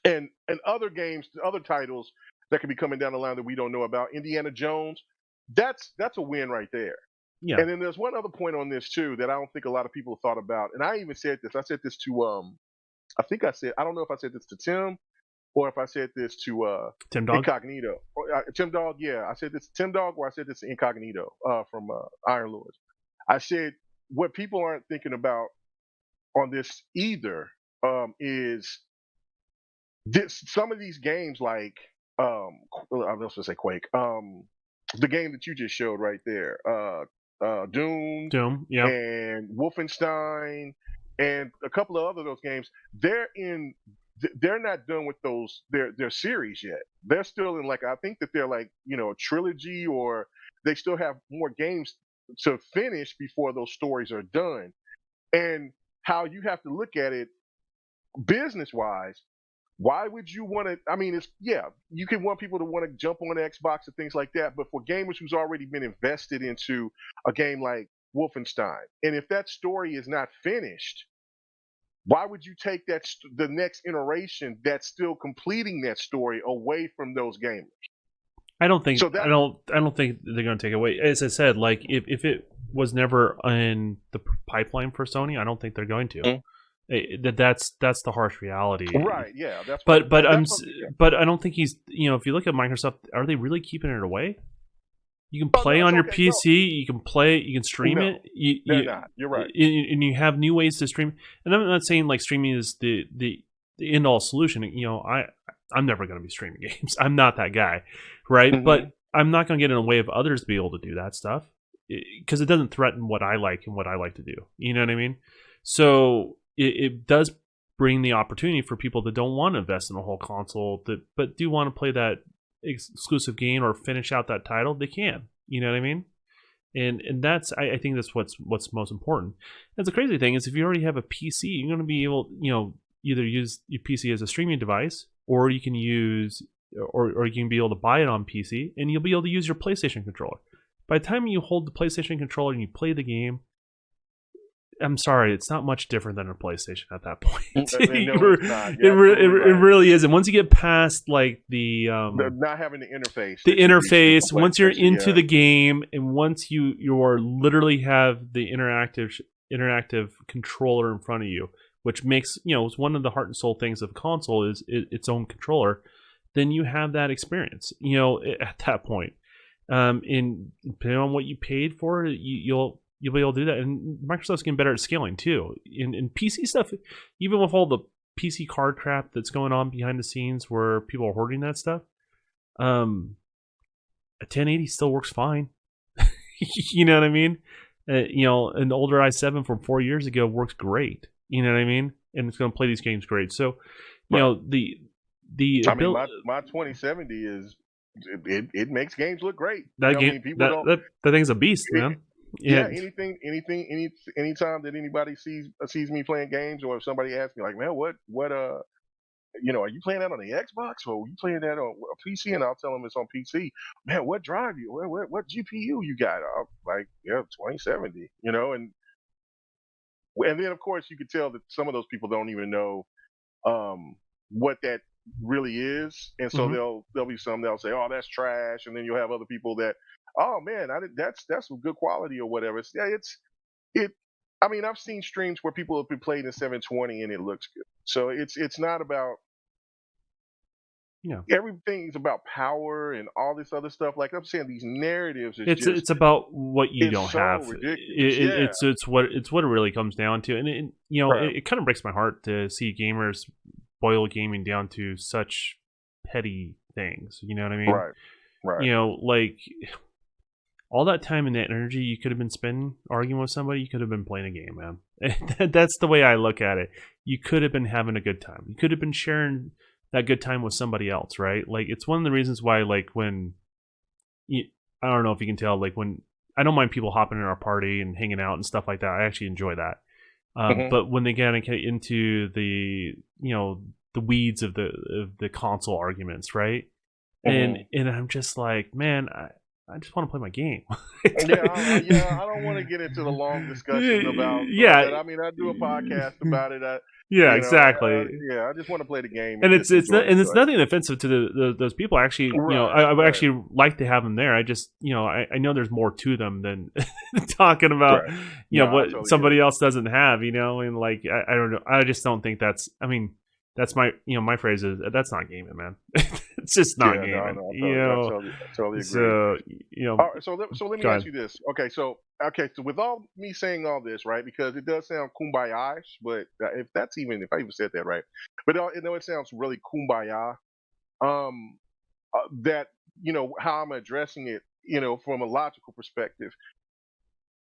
and other games, other titles that could be coming down the line that we don't know about. Indiana Jones. That's a win right there. Yeah. And then there's one other point on this too that I don't think a lot of people thought about. And I even said this. I said this to I don't know if I said this to Tim, or if I said this to Tim Dog? Incognito. Tim Dog, yeah. I said this to Tim Dog, or I said this to Incognito from Iron Lords. I said what people aren't thinking about on this either is some of these games like I was gonna say Quake, the game that you just showed right there, Doom, yeah, and Wolfenstein, and a couple of other those games. They're not done with their series yet. They're still in, like, I think that they're like, a trilogy, or they still have more games to finish before those stories are done. And how you have to look at it business wise, why would you want to? I mean, you can want people to want to jump on Xbox and things like that, but for gamers who's already been invested into a game like Wolfenstein, and if that story is not finished, why would you take the next iteration that's still completing that story away from those gamers? I don't think I don't think they're going to take it away. As I said, like if it was never in the pipeline for Sony, I don't think they're going to. That's the harsh reality, right? Yeah, but I don't think he's. If you look at Microsoft, are they really keeping it away? You can play on your PC. No. You can play. You can stream it. They're not. You're right. And you have new ways to stream. And I'm not saying like streaming is the end all solution. I'm never going to be streaming games. I'm not that guy, right? Mm-hmm. But I'm not going to get in the way of others to be able to do that stuff, because it doesn't threaten what I like and what I like to do. You know what I mean? So it does bring the opportunity for people that don't want to invest in a whole console, but do want to play that exclusive game or finish out that title. They can. You know what I mean? and that's I think that's what's most important. And the crazy thing is, if you already have a PC, you're going to be able, either use your PC as a streaming device, or you can use, or you can be able to buy it on PC, and you'll be able to use your PlayStation controller. By the time you hold the PlayStation controller and you play the game, I'm sorry, it's not much different than a PlayStation at that point. It really isn't. Once you get past like the not having the interface, once you're into the game, and once you are literally have the interactive controller in front of you, which makes, it's one of the heart and soul things of a console is its own controller, then you have that experience, at that point. And depending on what you paid for, you'll be able to do that. And Microsoft's getting better at scaling too. In PC stuff, even with all the PC card crap that's going on behind the scenes where people are hoarding that stuff, a 1080 still works fine. You know what I mean? An older i7 from 4 years ago works great. You know what I mean? And it's going to play these games great. So, my 2070 is it makes games look great. That thing's a beast, man. Yeah, anytime that anybody sees me playing games, or if somebody asks me like, man, what are you playing that on the Xbox, or are you playing that on a PC? And I'll tell them it's on PC. Man, what drive what GPU you got? I'm like, 2070, and then of course you could tell that some of those people don't even know what that really is, and so there'll be some that'll say, oh, that's trash, and then you'll have other people that, oh man, that's some good quality or whatever. I mean, I've seen streams where people have been playing in 720 and it looks good. So it's not about, everything's about power and all this other stuff. Like I'm saying, these narratives it's about what you don't have. It's what it really comes down to, and it kind of breaks my heart to see gamers boil gaming down to such petty things. You know what I mean? Right. Like all that time and that energy you could have been spending arguing with somebody, you could have been playing a game, man. That's the way I look at it. You could have been having a good time. You could have been sharing that good time with somebody else, right? Like it's one of the reasons why, like when I don't know if you can tell, like when I don't mind people hopping in our party and hanging out and stuff like that. I actually enjoy that. But when they get into the the weeds of the console arguments, right? And I'm just like, man, I just want to play my game. I don't want to get into the long discussion about that. I mean, I do a podcast about it. Exactly. I just want to play the game. And it's nothing offensive to those people. Actually, I would actually like to have them there. I just, I know there's more to them than talking about, what somebody else doesn't have, and like, I don't know. I just don't think that's, I mean, that's my, my phrase is, that's not gaming, man. It's just not gaming. I totally agree. So, so let me ask you this. Okay, so with all me saying all this, right? Because it does sound kumbaya-ish, but if I even said that right, but it sounds really kumbaya. That how I'm addressing it, from a logical perspective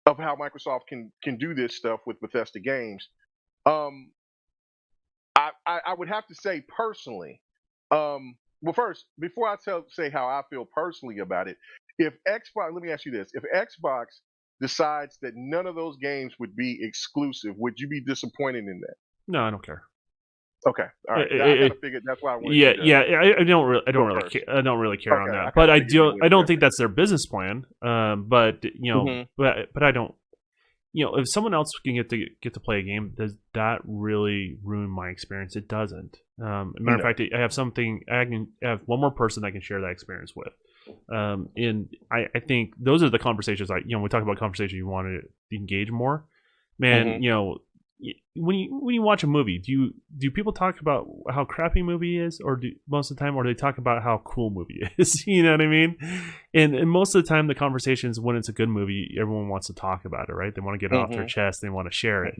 of how Microsoft can do this stuff with Bethesda games. I would have to say personally, well, first, before I say how I feel personally about it, if Xbox, let me ask you this: if Xbox decides that none of those games would be exclusive, would you be disappointed in that? No, I don't care. Okay, all right. I kind of figured that's why I wanted. I don't really care on that. But I don't think that's their business plan. But I don't. If someone else can get to play a game, does that really ruin my experience? It doesn't. Matter of fact, I have one more person I can share that experience with. And I think those are the conversations we talk about conversations you want to engage more. Man, when you watch a movie, do people talk about how crappy a movie is, or most of the time, or do they talk about how cool a movie is? You know what I mean? And most of the time, the conversations when it's a good movie, everyone wants to talk about it, right? They want to get it off their chest, they want to share it,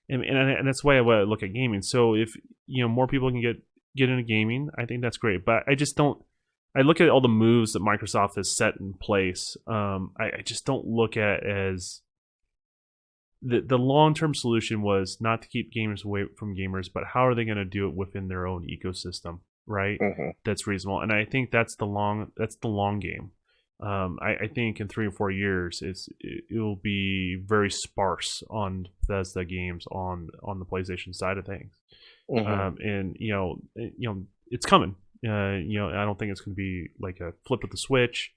and that's the way I look at gaming. So if more people can get into gaming, I think that's great. But I just don't. I look at all the moves that Microsoft has set in place. I just don't look at it as the long-term solution was not to keep gamers away from gamers, but how are they going to do it within their own ecosystem, right? That's reasonable, and I think that's the long game. I think in 3 or 4 years, it'll be very sparse on Bethesda games on the PlayStation side of things. And it's coming. I don't think it's going to be like a flip of the switch,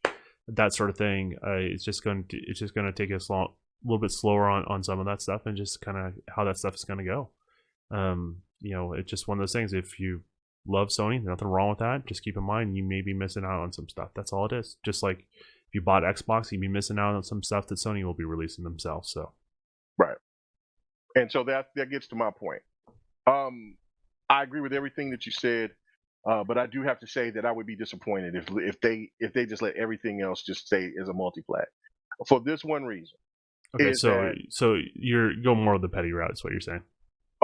that sort of thing. It's just going to take us a little bit slower on some of that stuff, and just kind of how that stuff is going to go. It's just one of those things. If you love Sony, nothing wrong with that. Just keep in mind you may be missing out on some stuff. That's all it is. Just like if you bought Xbox, you'd be missing out on some stuff that Sony will be releasing themselves. So right, and so that gets to my point. I agree with everything that you said, but I do have to say that I would be disappointed if they just let everything else just stay as a multi-plat for this one reason. Okay, so you're going more of the petty route, is what you're saying.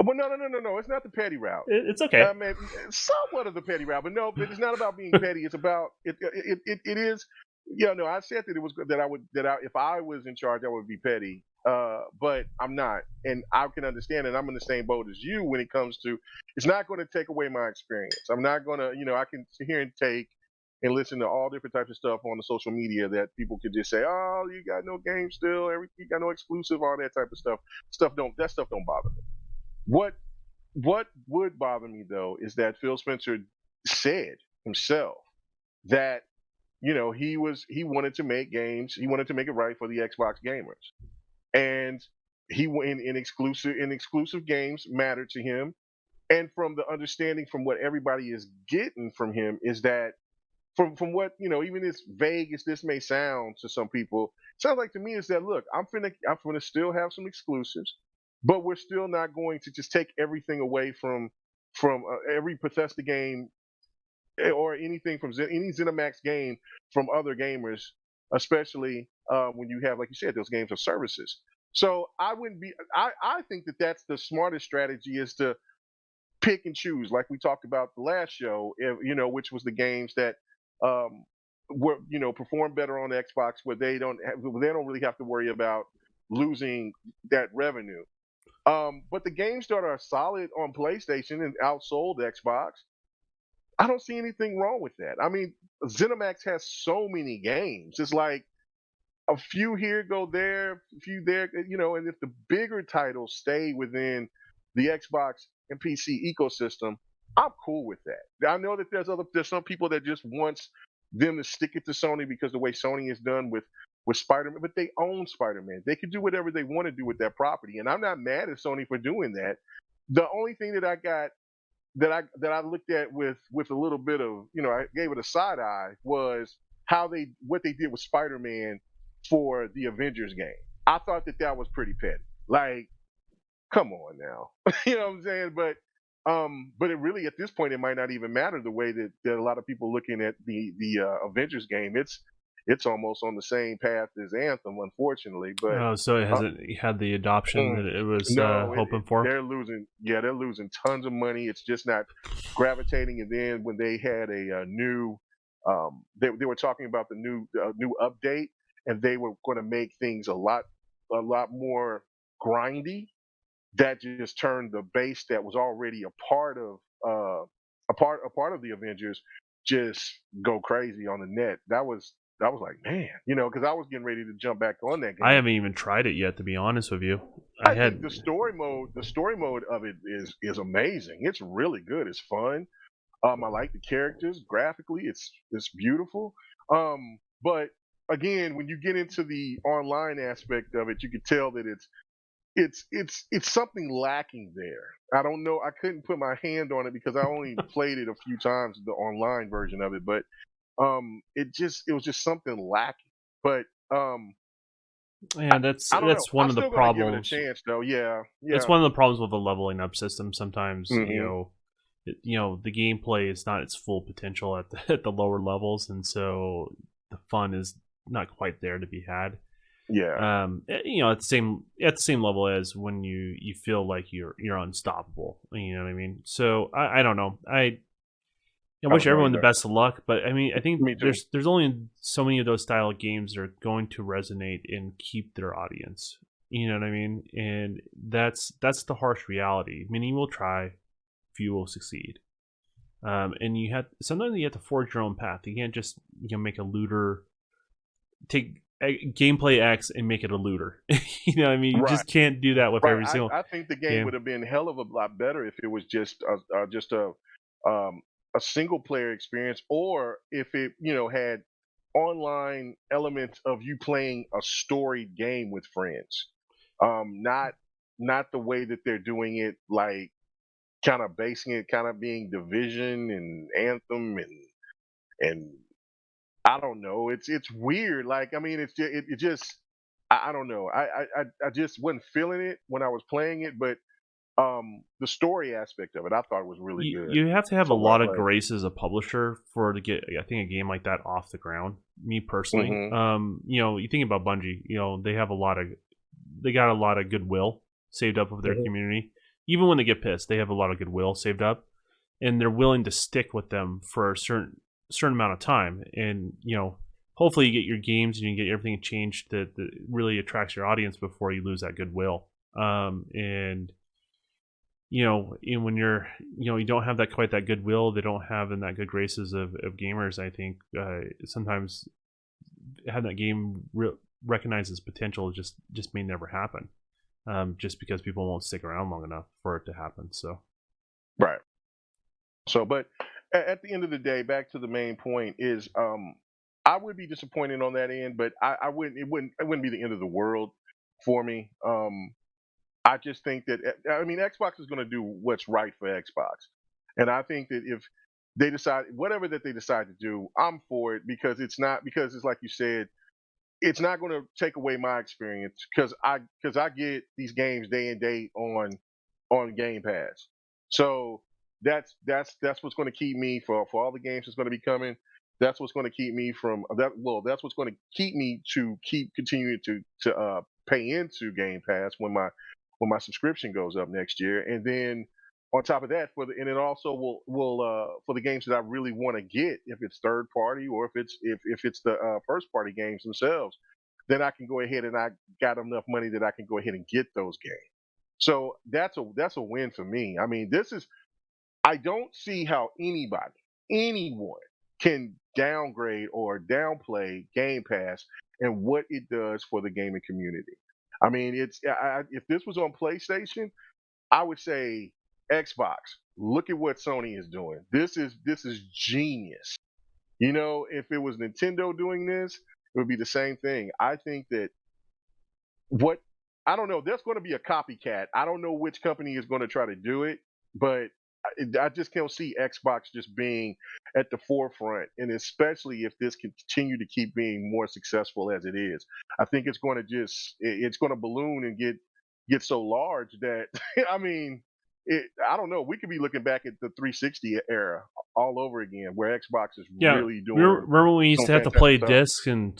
Well, no. It's not the petty route. It's okay. I mean, somewhat of the petty route, but no. But it's not about being petty. It's about it. It is. Yeah, no. I said that it was if I was in charge, I would be petty. But I'm not, and I can understand it. I'm in the same boat as you when it comes to. It's not going to take away my experience. I'm not going to. I can sit here and take and listen to all different types of stuff on the social media that people could just say, "Oh, you got no game still. You got no exclusive. All that type of stuff. That stuff don't bother me. What would bother me though is that Phil Spencer said himself that he wanted to make games, he wanted to make it right for the Xbox gamers, and in exclusive games matter to him. And from the understanding from what everybody is getting from him is that from what even as vague as this may sound to some people, sounds like to me is that look, I'm gonna still have some exclusives. But we're still not going to just take everything away from every Bethesda game or anything from any ZeniMax game from other gamers, especially when you have, like you said, those games are services. So I wouldn't be. I think that that's the smartest strategy is to pick and choose, like we talked about the last show. Which was the games that were perform better on Xbox, where they don't really have to worry about losing that revenue. But the games that are solid on PlayStation and outsold Xbox, I don't see anything wrong with that. I mean, ZeniMax has so many games. It's like a few here go there, a few there, and if the bigger titles stay within the Xbox and PC ecosystem, I'm cool with that. I know that there's some people that just wants them to stick it to Sony because the way Sony is done with Spider-Man, but they own Spider-Man. They can do whatever they want to do with that property, and I'm not mad at Sony for doing that. The only thing that I got that I looked at with a little bit of I gave it a side eye was what they did with Spider-Man for the Avengers game. I thought that was pretty petty. Like, come on now, you know what I'm saying? But it really at this point it might not even matter the way that a lot of people looking at the Avengers game. It's almost on the same path as Anthem, unfortunately. But so it hasn't had the adoption that it was hoping for. They're losing tons of money. It's just not gravitating. And then when they had a new, they were talking about the new update, and they were going to make things a lot more grindy. That just turned the base that was already a part of the Avengers just go crazy on the net. That was like, man, because I was getting ready to jump back on that game. I haven't even tried it yet, to be honest with you. I think the story mode of it is amazing. It's really good. It's fun. I like the characters. Graphically, it's beautiful. But again, when you get into the online aspect of it, you can tell that it's something lacking there. I don't know. I couldn't put my hand on it because I only played it a few times, the online version of it, but it was just something lacking. But yeah, that's one of the problems. Give it a chance, though. Yeah, it's one of the problems with the leveling up system. Sometimes the gameplay is not its full potential at the lower levels, and so the fun is not quite there to be had. Yeah. At the same level as when you feel like you're unstoppable. You know what I mean? So I don't know. I wish everyone the best of luck, but I mean, I think there's only so many of those style of games that are going to resonate and keep their audience. You know what I mean? And that's the harsh reality. Many will try, few will succeed. And sometimes you have to forge your own path. You can't just make a looter take gameplay X and make it a looter. You know what I mean? You Right. just can't do that with Right. every single I think the game would game. have been hell of a lot better if it was just a single player experience, or if it had online elements of you playing a storied game with friends. Not the way that they're doing it, like kind of basing it, kind of being Division and Anthem and I don't know. It's weird. Like I mean, it just I don't know. I just wasn't feeling it when I was playing it, but the story aspect of it I thought was really good You have to have a from what I lot of played. grace as a publisher for to get, I think, a game like that off the ground. Me personally, Hmm. you think about Bungie. They have they got a lot of goodwill saved up with their Hmm. community. Even when they get pissed, they have a lot of goodwill saved up, and they're willing to stick with them for a certain amount of time. And hopefully, you get your games and you get everything changed that really attracts your audience before you lose that goodwill. And and when you don't have that quite that goodwill, they don't have in that good graces of gamers. I think sometimes having that game recognize its potential just may never happen, just because people won't stick around long enough for it to happen. So Right. So, but at the end of the day, back to the main point is, I would be disappointed on that end, but I wouldn't. It wouldn't be the end of the world for me. I just think that I mean, Xbox is going to do what's right for Xbox, and I think that if they decide whatever that they decide to do, I'm for it because it's like you said, it's not going to take away my experience because I get these games day and date on Game Pass. So that's what's going to keep me for all the games that's going to be coming. That's what's going to keep me from that. Well, that's what's going to keep me to keep continuing to pay into Game Pass when my subscription goes up next year, and then on top of that, and it also will for the games that I really want to get, if it's third party or if it's the first party games themselves, then I can go ahead and I got enough money that I can go ahead and get those games. So that's a win for me. I mean, I don't see how anyone can downgrade or downplay Game Pass and what it does for the gaming community. I mean, if this was on PlayStation, I would say Xbox. Look at what Sony is doing. This is genius. If it was Nintendo doing this, it would be the same thing. I think that what I don't know. There's going to be a copycat. I don't know which company is going to try to do it, but I just can't see Xbox just being at the forefront, and especially if this can continue to keep being more successful as it is. I think it's going to balloon and get so large that I mean, I don't know. We could be looking back at the 360 era all over again, where Xbox is yeah, really doing remember when we used some to have to fantastic play stuff. discs and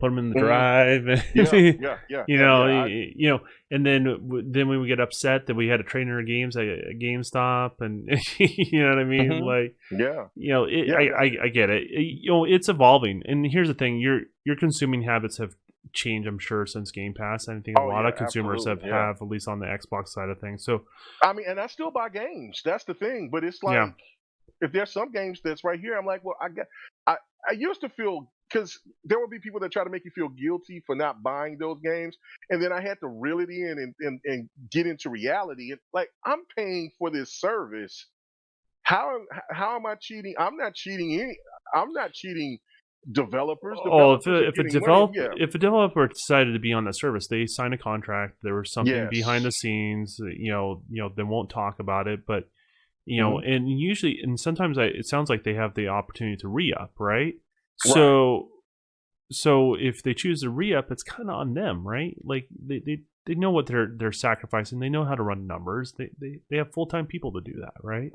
put them in the Hmm. drive, and Yeah, yeah, yeah, yeah, yeah. and then we would get upset that we had to trade in our games at GameStop, and you know what I mean, Hmm. like. Yeah, yeah, I get it. It's evolving, and here's the thing: your consuming habits have changed, I'm sure, since Game Pass. I think a oh lot yeah, of consumers absolutely, yeah. have, at least on the Xbox side of things. So I mean, and I still buy games. That's the thing. But it's yeah, like if there's some games that's right here, I'm like, well, I I used to feel because there would be people that try to make you feel guilty for not buying those games, and then I had to reel it in and get into reality. And like, I'm paying for this service. How how am I cheating? I'm not cheating developers. oh, Developers are if getting money. Yeah. a developer decided to be on that service, they sign a contract. There was something behind Yes. the scenes. They won't talk about it, but Mhm. and usually, and sometimes it sounds like they have the opportunity to re up, right? Right. So if they choose to re-up, it's kind of on them, right? Like they know what they're sacrificing. They know how to run numbers. They have full-time people to do that, right?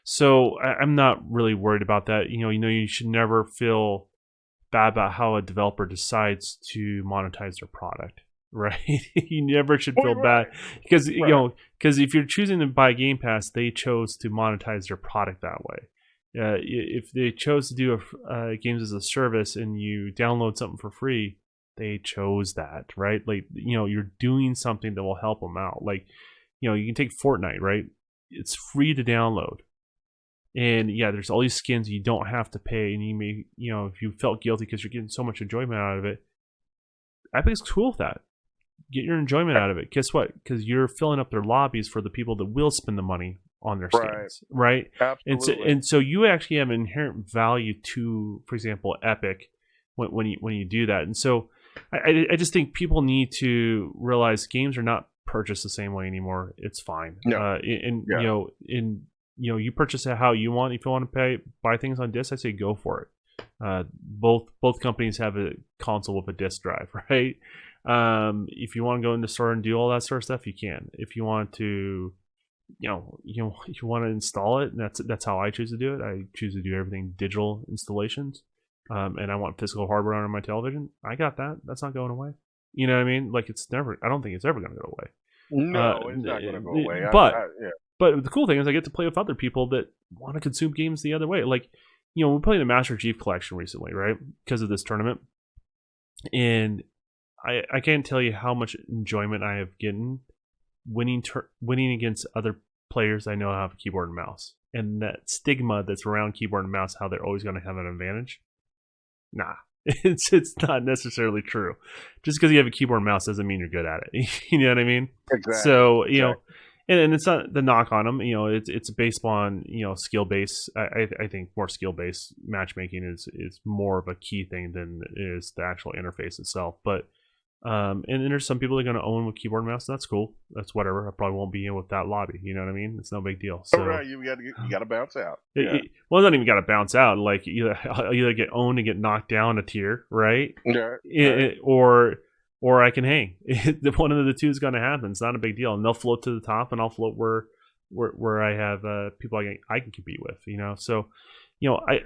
So I'm not really worried about that. You should never feel bad about how a developer decides to monetize their product, right? You never should Well, feel you're bad right. because Right. if you're choosing to buy Game Pass, they chose to monetize their product that way. If they chose to do games as a service and you download something for free, they chose that, right? Like you're doing something that will help them out. Like you can take Fortnite, right? It's free to download. And yeah, there's all these skins you don't have to pay, and you may, if you felt guilty because you're getting so much enjoyment out of it, Epic's cool with that. Get your enjoyment out of it. Guess what? Because you're filling up their lobbies for the people that will spend the money on their skins, right? Absolutely. And so you actually have inherent value to, for example, Epic when you do that. And so I just think people need to realize games are not purchased the same way anymore. It's fine. No. You purchase it how you want. If you want to buy things on disc, I say go for it. Both companies have a console with a disc drive, right? If you want to go in the store and do all that sort of stuff, you can. If you want to, you want to install it, and that's how I choose to do it. I choose to do everything digital installations. And I want physical hardware on my television. I got that. That's not going away. You know what I mean? Like I don't think it's ever going to go away. No, it's not going to go away. But the cool thing is I get to play with other people that want to consume games the other way. Like, we played the Master Chief Collection recently, right? Because of this tournament. And I can't tell you how much enjoyment I have gotten winning against other players I know have a keyboard and mouse. And that stigma that's around keyboard and mouse, how they're always going to have an advantage. Nah, it's not necessarily true. Just because you have a keyboard and mouse doesn't mean you're good at it. You know what I mean? Exactly. So, and it's not the knock on them. It's based on, skill base. I think more skill based matchmaking is more of a key thing than is the actual interface itself. But and then there's some people that are going to own with keyboard and mouse. That's cool. That's whatever. I probably won't be in with that lobby. You know what I mean? It's no big deal. So, right, you got to bounce out. It's not even got to bounce out. Like I'll either get owned and get knocked down a tier, right? Yeah. Or I can hang. One of the two is going to happen. It's not a big deal, and they'll float to the top, and I'll float where I have people I can compete with. So. I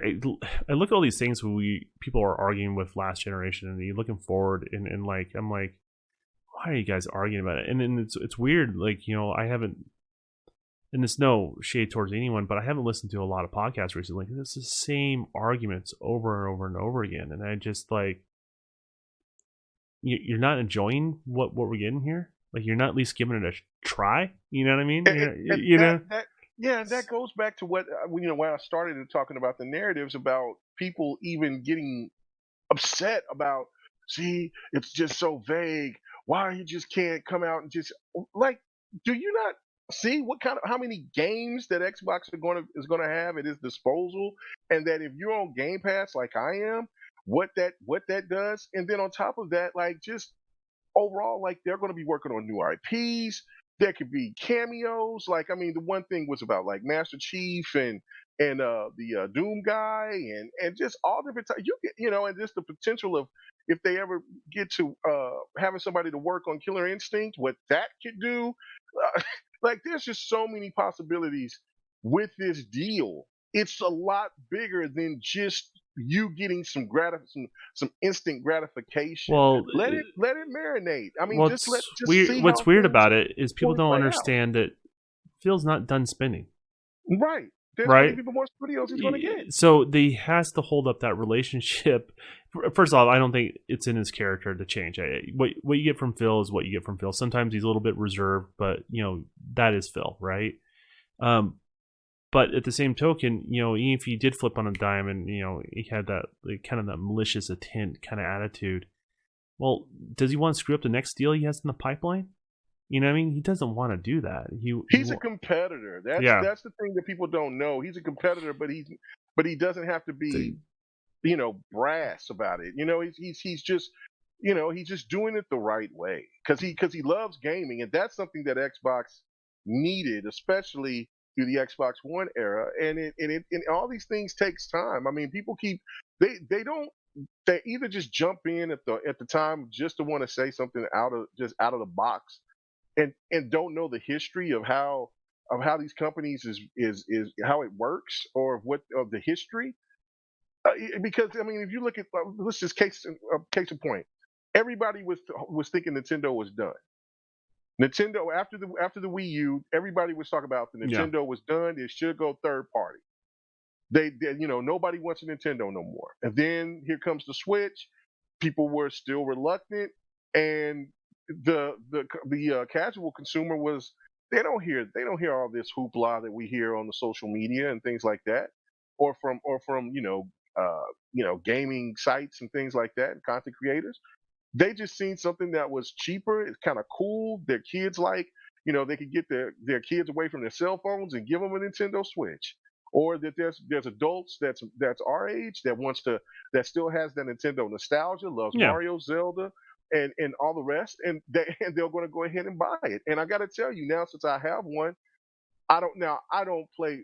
look at all these things when people are arguing with last generation, and you're looking forward, and I'm like, why are you guys arguing about it? And then it's weird, like I haven't, and there's no shade towards anyone, but I haven't listened to a lot of podcasts recently. It's the same arguments over and over and over again, and I just like, you're not enjoying what we're getting here. Like you're not at least giving it a try. You know what I mean? Yeah, and that goes back to what when I started talking about the narratives about people even getting upset about. See, it's just so vague. Why you just can't come out and just like? Do you not see how many games that Xbox is going to have at its disposal, and that if you're on Game Pass like I am, what that does, and then on top of that, like just overall, like they're going to be working on new IPs. There could be cameos. Like, I mean, the one thing was about like Master Chief and the Doom guy and just all different types. And just the potential of if they ever get to having somebody to work on Killer Instinct, what that could do. Like, there's just so many possibilities with this deal. It's a lot bigger than just you getting some instant gratification. Well, let it marinate. I mean, see what's weird about it is people don't understand that Phil's not done spending. Right. There's many people more studios he's going to get. So they has to hold up that relationship. First of all, I don't think it's in his character to change. What you get from Phil is what you get from Phil. Sometimes he's a little bit reserved, but that is Phil, right? But at the same token, even if he did flip on a dime and, he had that kind of that malicious intent kind of attitude, well, does he want to screw up the next deal he has in the pipeline? You know what I mean? He doesn't want to do that. He's a competitor. That's the thing that people don't know. He's a competitor, but he doesn't have to be, brass about it. He's just, he's just doing it the right way because he loves gaming, and that's something that Xbox needed, especially through the Xbox One era, and all these things takes time. I mean, people they either just jump in at the time just to want to say something out of the box, and don't know the history of how these companies is how it works or of the history. Because I mean, if you look at let's just case in point, everybody was thinking Nintendo was done. Nintendo after the Wii U, everybody was talking about the Nintendo was done. It should go third party. They nobody wants a Nintendo no more. And then here comes the Switch. People were still reluctant, and the casual consumer was they don't hear all this hoopla that we hear on the social media and things like that, or from gaming sites and things like that, and content creators. They just seen something that was cheaper. It's kind of cool. Their kids they could get their kids away from their cell phones and give them a Nintendo Switch. Or that there's adults that's our age that still has that Nintendo nostalgia, loves Yeah. Mario, Zelda, and all the rest, and they're going to go ahead and buy it. And I got to tell you now, since I have one, I don't play.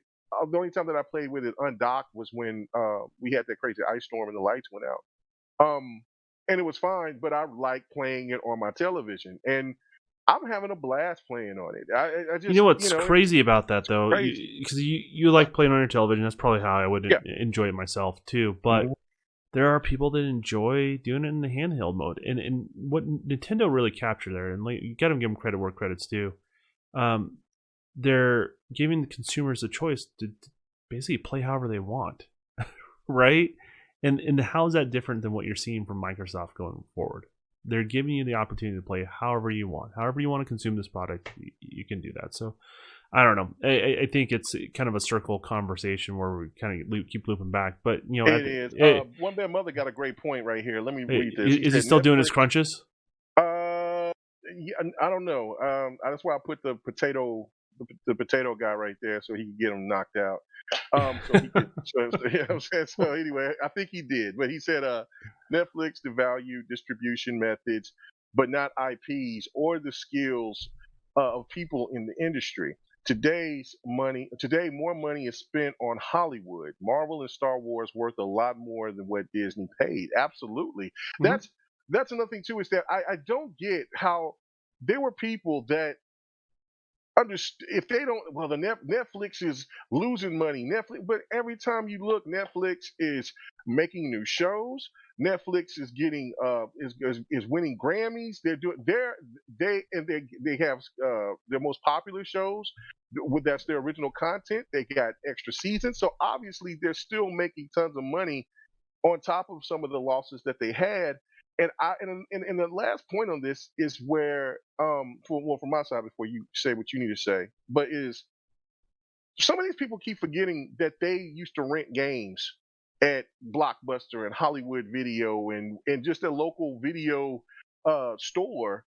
The only time that I played with it undocked was when we had that crazy ice storm and the lights went out. And it was fine, but I like playing it on my television, and I'm having a blast playing on it. I just, You know what's crazy about that though, crazy. because you like playing on your television. That's probably how I would Yeah. enjoy it myself too. But Mhm. there are people that enjoy doing it in the handheld mode, and what Nintendo really captured there, and like, you got to give them credit where credit's due. Um, they're giving the consumers a choice to basically play however they want, right? And how is that different than what you're seeing from Microsoft going forward? They're giving you the opportunity to play however you want to consume this product. You can do that. So I don't know. I think it's kind of a circle conversation where we kind of keep looping back. But It is. One Bad Mother got a great point right here. Let me read this. Is he still doing his crunches? Yeah, I don't know. That's why I put the potato guy right there, so he could get him knocked out. So he could. You know what I'm saying? So anyway, I think he did, but he said, Netflix devalued distribution methods, but not IPs or the skills of people in the industry. Today, more money is spent on Hollywood. Marvel and Star Wars worth a lot more than what Disney paid. Absolutely. Mhm. That's another thing too, is that I don't get how there were people that understand if they don't. Well, Netflix is losing money. Netflix, but every time you look, Netflix is making new shows. Netflix is getting is winning Grammys. They have their most popular shows. That's their original content. They got extra seasons, so obviously they're still making tons of money on top of some of the losses that they had. And the last point on this is where from my side, before you say what you need to say, but is some of these people keep forgetting that they used to rent games at Blockbuster and Hollywood Video and just a local video store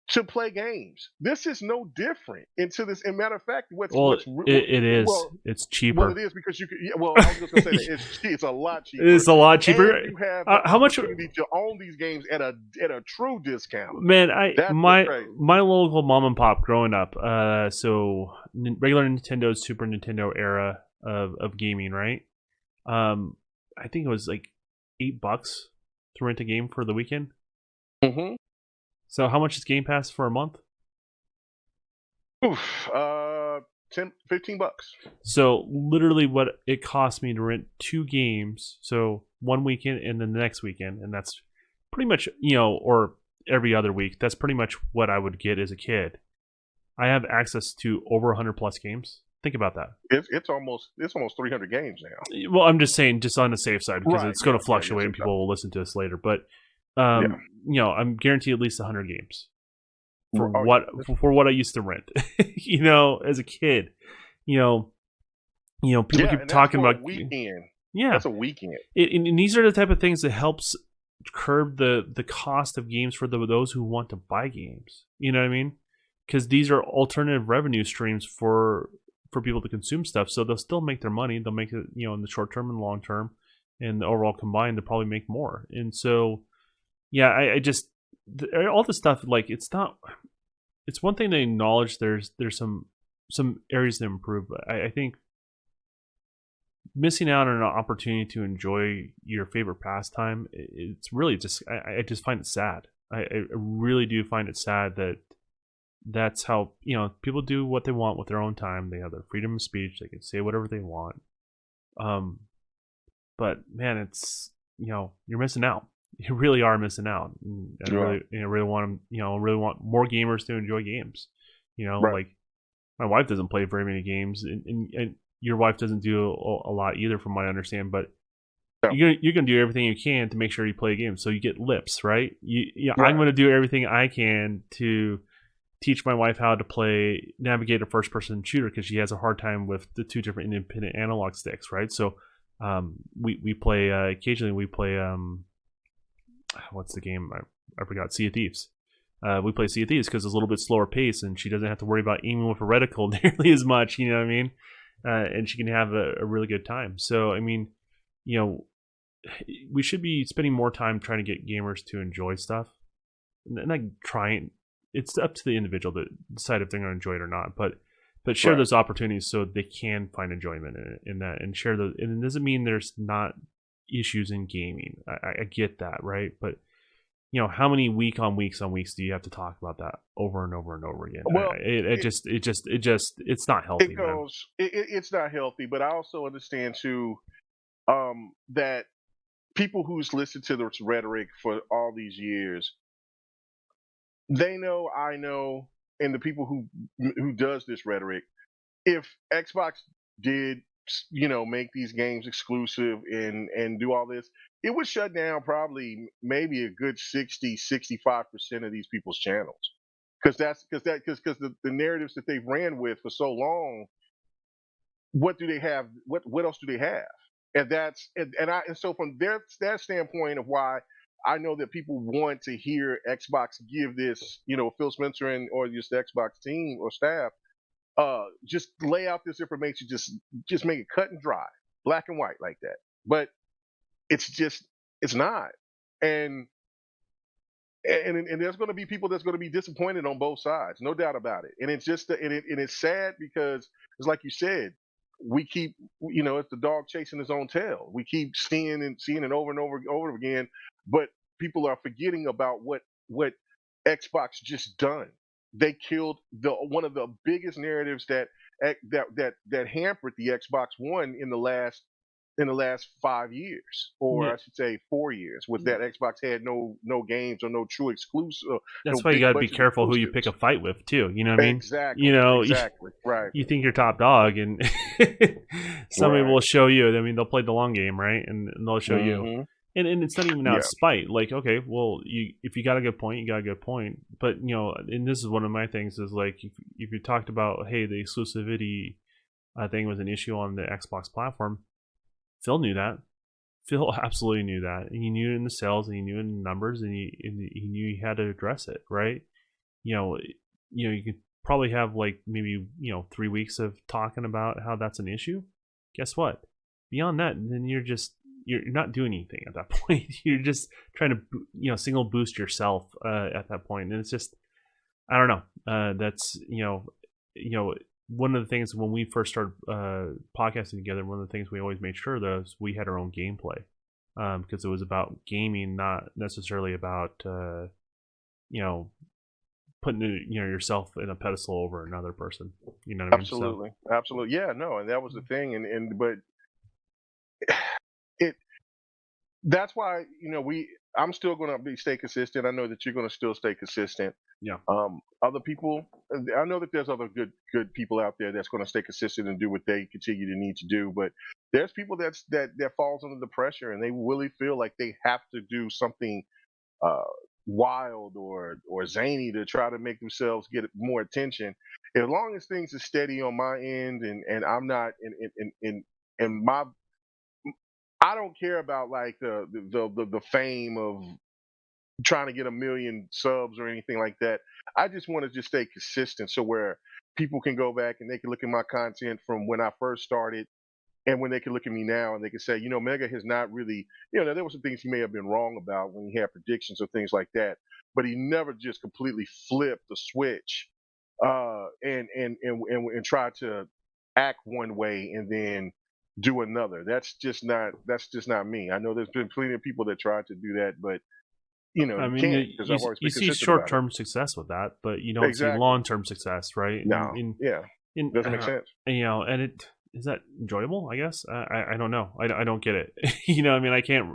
to play games. This is no different. And matter of fact, it is. well, It's cheaper. well, it is because you could. Yeah, well, I was just gonna say that it's a lot cheaper. It's a lot cheaper. And you have the how much opportunity to own these games at a true discount. Man, That's my crazy. local mom and pop growing up, so regular Nintendo, Super Nintendo era of gaming, right? I think it was like $8 to rent a game for the weekend. Mm-hmm. So how much is Game Pass for a month? Oof, $15. So literally what it cost me to rent 2 games, so one weekend and then the next weekend, and that's pretty much, or every other week, that's pretty much what I would get as a kid. I have access to over 100 plus games. Think about that. It's almost 300 games now. Well, I'm just saying, just on the safe side, because Right, it's going to yeah, fluctuate yes, and people will listen to us later. But Yeah. I'm guaranteed at least 100 games for Oh, what I used to rent. As a kid, people keep talking about weekend. Yeah, That's a weekend. And these are the type of things that helps curb the cost of games for those who want to buy games. You know what I mean? Because these are alternative revenue streams for people to consume stuff. So they'll still make their money. They'll make it, in the short term and long term, and the overall combined, they'll probably make more. And so, yeah, I just all this stuff, like, it's one thing to acknowledge there's some areas to improve, but I think missing out on an opportunity to enjoy your favorite pastime, it's really just, I just find it sad. I really do find it sad that that's how people do what they want with their own time. They have their freedom of speech. They can say whatever they want. But man, it's you're missing out. You really are missing out. And I really want more gamers to enjoy games. Right. Like my wife doesn't play very many games, and your wife doesn't do a lot either, from what I understand. But you're gonna do everything you can to make sure you play games, so you get lips, right? Right. I'm gonna do everything I can to teach my wife how to navigate a first-person shooter because she has a hard time with the two different independent analog sticks, right? So we play occasionally. We play what's the game? I forgot. Sea of Thieves. We play Sea of Thieves because it's a little bit slower pace, and she doesn't have to worry about aiming with a reticle nearly as much. You know what I mean? And she can have a really good time. So I mean, we should be spending more time trying to get gamers to enjoy stuff, and like trying. It's up to the individual to decide if they're going to enjoy it or not. But share those opportunities so they can find enjoyment in that, and share those. And it doesn't mean there's not issues in gaming. I get that, right? But how many weeks do you have to talk about that over and over and over again? Well, it's not healthy. It's not healthy. But I also understand too that people who's listened to this rhetoric for all these years, they know, I know, and the people who does this rhetoric, if Xbox did make these games exclusive and do all this, it would shut down probably maybe a good 65% of these people's channels, because the narratives that they've ran with for so long. What do they have? What else do they have? And so from that standpoint of why I know that people want to hear Xbox give this, Phil Spencer or just the Xbox team or staff, just lay out this information, just make it cut and dry, black and white like that. But it's not. And there's going to be people that's going to be disappointed on both sides, no doubt about it. And it's it's sad because it's like you said, we keep, it's the dog chasing his own tail. We keep seeing it over and over again, but people are forgetting about what Xbox just done. They killed one of the biggest narratives that hampered the Xbox One in the last 5 years, or I should say 4 years, with that Xbox had no games or no true exclusive. That's why you got to be careful who you pick a fight with too. You know what I mean? Exactly. Exactly. Right. You think you're top dog, and somebody will show you. I mean, they'll play the long game, right? And they'll show you. And it's not even out of spite. Like, okay, well, if you got a good point, you got a good point. But and this is one of my things is like, if you talked about, hey, the exclusivity thing was an issue on the Xbox platform. Phil knew that. Phil absolutely knew that. And he knew it in the sales, and he knew it in the numbers, and he knew he had to address it, right? You could probably have like maybe 3 weeks of talking about how that's an issue. Guess what? Beyond that, then you're not doing anything at that point. You're just trying to single boost yourself at that point, and it's just, I don't know. That's one of the things when we first started podcasting together, one of the things we always made sure though is we had our own gameplay, because it was about gaming, not necessarily about putting yourself in a pedestal over another person. You know what I mean? Absolutely, absolutely, yeah, no, and that was the thing, but that's why I'm still going to stay consistent. I know that you're going to still stay consistent. Yeah. Other people, I know that there's other good people out there that's going to stay consistent and do what they continue to need to do. But there's people that falls under the pressure, and they really feel like they have to do something wild or zany to try to make themselves get more attention. As long as things are steady on my end, and I'm not in my, I don't care about like the fame of trying to get 1 million subs or anything like that. I just want to just stay consistent, so where people can go back and they can look at my content from when I first started, and when they can look at me now and they can say, Mega has not really, there were some things he may have been wrong about when he had predictions or things like that, but he never just completely flipped the switch and tried to act one way and then do another. That's just not me. I know there's been plenty of people that tried to do that, but I mean, you see short-term success with that, but you don't see long-term success, right? No, doesn't make sense. And it is that enjoyable? I guess I don't know. I don't get it. I mean, I can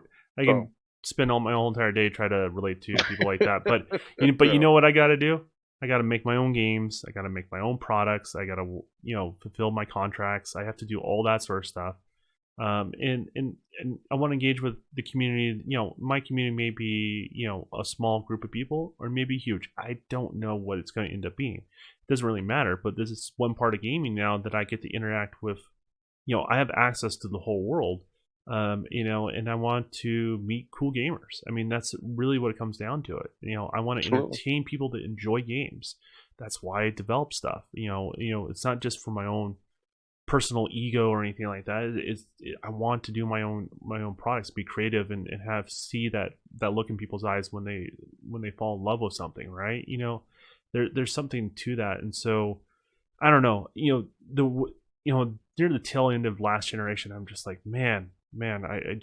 spend my whole entire day try to relate to people like that, but you know what I got to do? I got to make my own games. I got to make my own products. I got to fulfill my contracts. I have to do all that sort of stuff. And I want to engage with the community. My community may be a small group of people, or maybe huge. I don't know what it's going to end up being. It doesn't really matter. But this is one part of gaming now that I get to interact with. I have access to the whole world. And I want to meet cool gamers. I mean, that's really what it comes down to it. I want to entertain people that enjoy games. That's why I develop stuff. It's not just for my own personal ego or anything like that. I want to do my own products, be creative, and have see that look in people's eyes when they fall in love with something, right? There's something to that. And so I don't know, near the tail end of last generation, I'm just like, man, I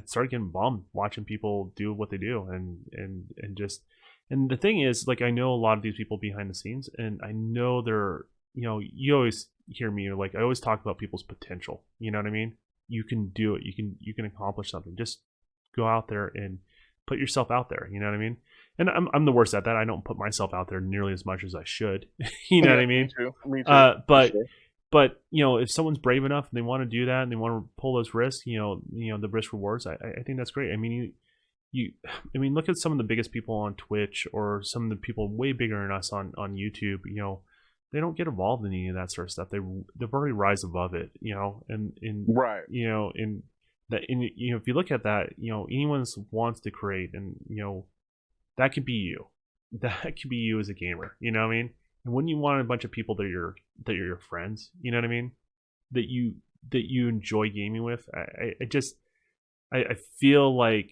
started getting bummed watching people do what they do, and the thing is, like, I know a lot of these people behind the scenes, and I know they're, you always hear me, like, I always talk about people's potential. You know what I mean? You can do it. You can accomplish something. Just go out there and put yourself out there. You know what I mean? And I'm the worst at that. I don't put myself out there nearly as much as I should. You know what I mean? Me too. But if someone's brave enough and they want to do that and they want to pull those risks, the risk rewards, I think that's great. I mean, look at some of the biggest people on Twitch, or some of the people way bigger than us on YouTube. They don't get involved in any of that sort of stuff. They've already rise above it. And right. And that, if you look at that, anyone wants to create, and that could be you. That could be you as a gamer. You know what I mean? And when you want a bunch of people that are your friends, you know what I mean, that you enjoy gaming with, I feel like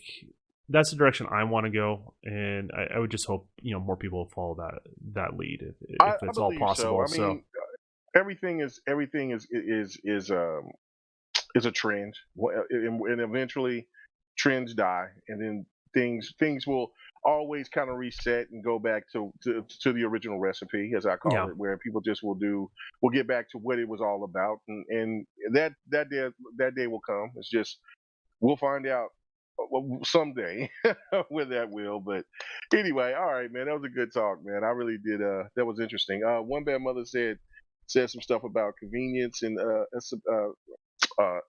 that's the direction I want to go, and I would just hope more people will follow that lead if it's all possible. So I mean, everything is a trend, and eventually trends die, and then things will always kind of reset and go back to the original recipe, as I call it, where people just will get back to what it was all about, and that day will come. It's just, we'll find out someday where that will. But anyway, all right, man, that was a good talk, man. I really did. That was interesting. One Bad Mother said some stuff about convenience and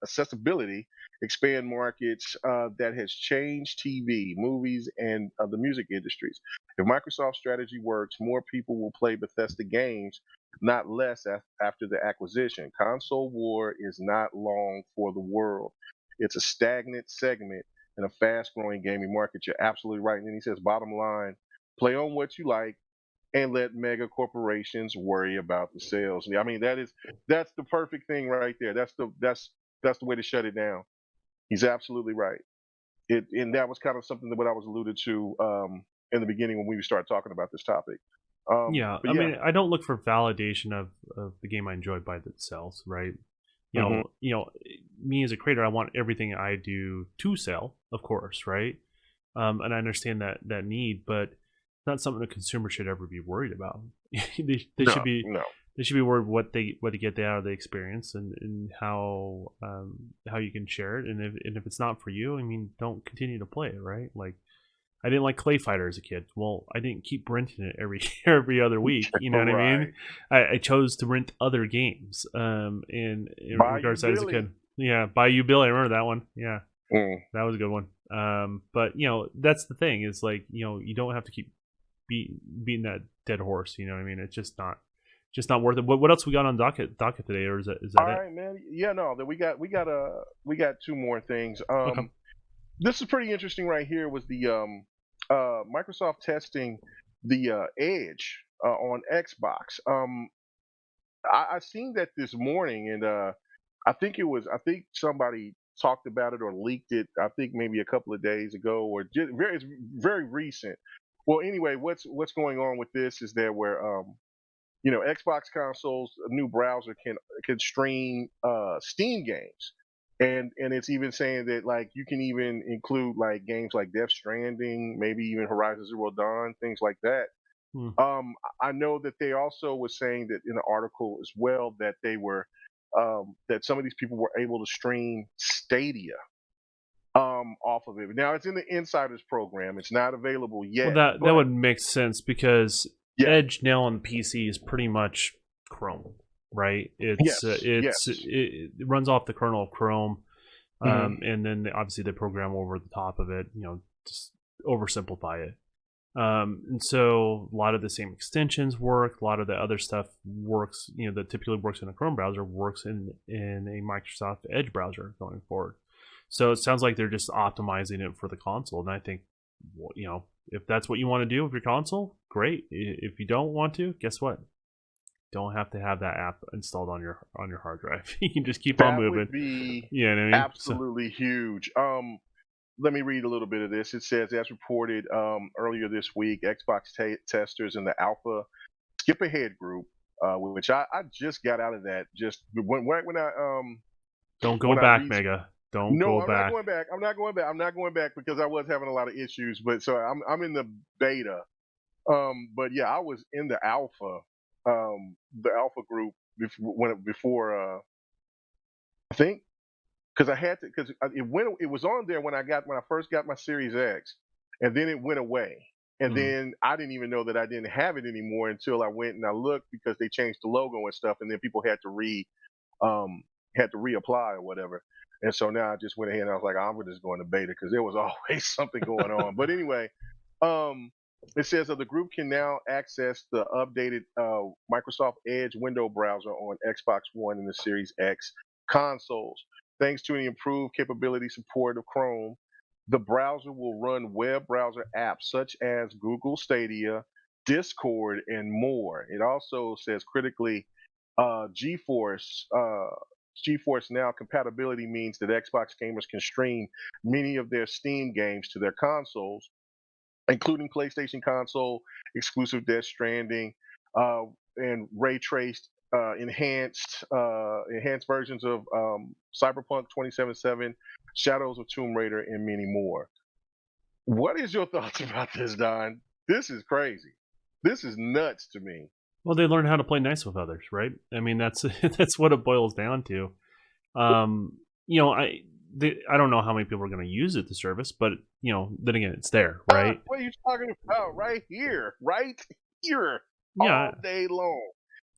accessibility, expand markets, that has changed TV, movies, and the music industries. If Microsoft's strategy works, more people will play Bethesda games, not less, after the acquisition. Console war is not long for the world. It's a stagnant segment in a fast-growing gaming market. You're absolutely right. And then he says, bottom line, play on what you like, and let mega corporations worry about the sales. I mean, that's the perfect thing right there. That's the way to shut it down. He's absolutely right. And that was kind of something that what I was alluded to in the beginning when we started talking about this topic. I mean, I don't look for validation of the game I enjoy by itself, right? Me as a creator, I want everything I do to sell, of course, right? And I understand that need, but it's not something a consumer should ever be worried about. They should be worried what they get out of the experience, and how you can share it. And if it's not for you, I mean, don't continue to play it, right? Like, I didn't like Clay Fighter as a kid. Well, I didn't keep renting it every other week. You know what I mean? I chose to rent other games. In regards to that as a kid. Yeah, Bayou Billy. I remember that one. Yeah, that was a good one. But that's the thing, is like, you don't have to keep beating that dead horse. You know what I mean? It's just not worth it. What else we got on docket today, or is that all right, it? Man? Yeah, no. We got two more things. Okay. This is pretty interesting right here. Was the Microsoft testing the Edge on Xbox. I seen that this morning, and I think somebody talked about it or leaked it. I think maybe a couple of days ago, or it's very recent. Well, anyway, what's going on with this is that where Xbox consoles, a new browser can stream Steam games. And it's even saying that, like, you can even include like games like Death Stranding, maybe even Horizon Zero Dawn, things like that. I know that they also was saying that in the article as well that they were that some of these people were able to stream Stadia off of it. Now it's in the Insiders program. It's not available yet. Well, that would make sense, because Edge now on PC is pretty much Chrome. Right, it runs off the kernel of Chrome. And then obviously they program over the top of it, just oversimplify it. And so a lot of the same extensions work. A lot of the other stuff works, that typically works in a Chrome browser works in a Microsoft Edge browser going forward. So it sounds like they're just optimizing it for the console. And I think, if that's what you want to do with your console, great. If you don't want to, guess what? Don't have to have that app installed on your hard drive. You can just keep on moving. That would be absolutely huge. Let me read a little bit of this. It says, as reported earlier this week, Xbox testers in the Alpha Skip Ahead group, which I just got out of that. Just when I don't go back, Mega. Don't go back. I'm not going back because I was having a lot of issues. But so I'm in the beta. But yeah, I was in the Alpha group before I think. Because I had to, because it was on there when I first got my Series X, and then it went away, and then I didn't even know that I didn't have it anymore until I went and I looked because they changed the logo and stuff, and then people had to reapply or whatever, and so now I just went ahead and I was like, I'm just going to beta because there was always something going on. But anyway, it says that the group can now access the updated Microsoft Edge window browser on Xbox One and the Series X consoles. Thanks to the improved capability support of Chrome, the browser will run web browser apps such as Google Stadia, Discord, and more. It also says critically, GeForce Now compatibility means that Xbox gamers can stream many of their Steam games to their consoles, including PlayStation console exclusive Death Stranding, and ray traced enhanced versions of Cyberpunk 2077, Shadows of Tomb Raider, and many more. What is your thoughts about this, Don? This is crazy. This is nuts to me. Well, they learn how to play nice with others, right? I mean, that's what it boils down to. I don't know how many people are going to use it, the service, but then again, it's there, right? What are you talking about? Right here, yeah, all day long.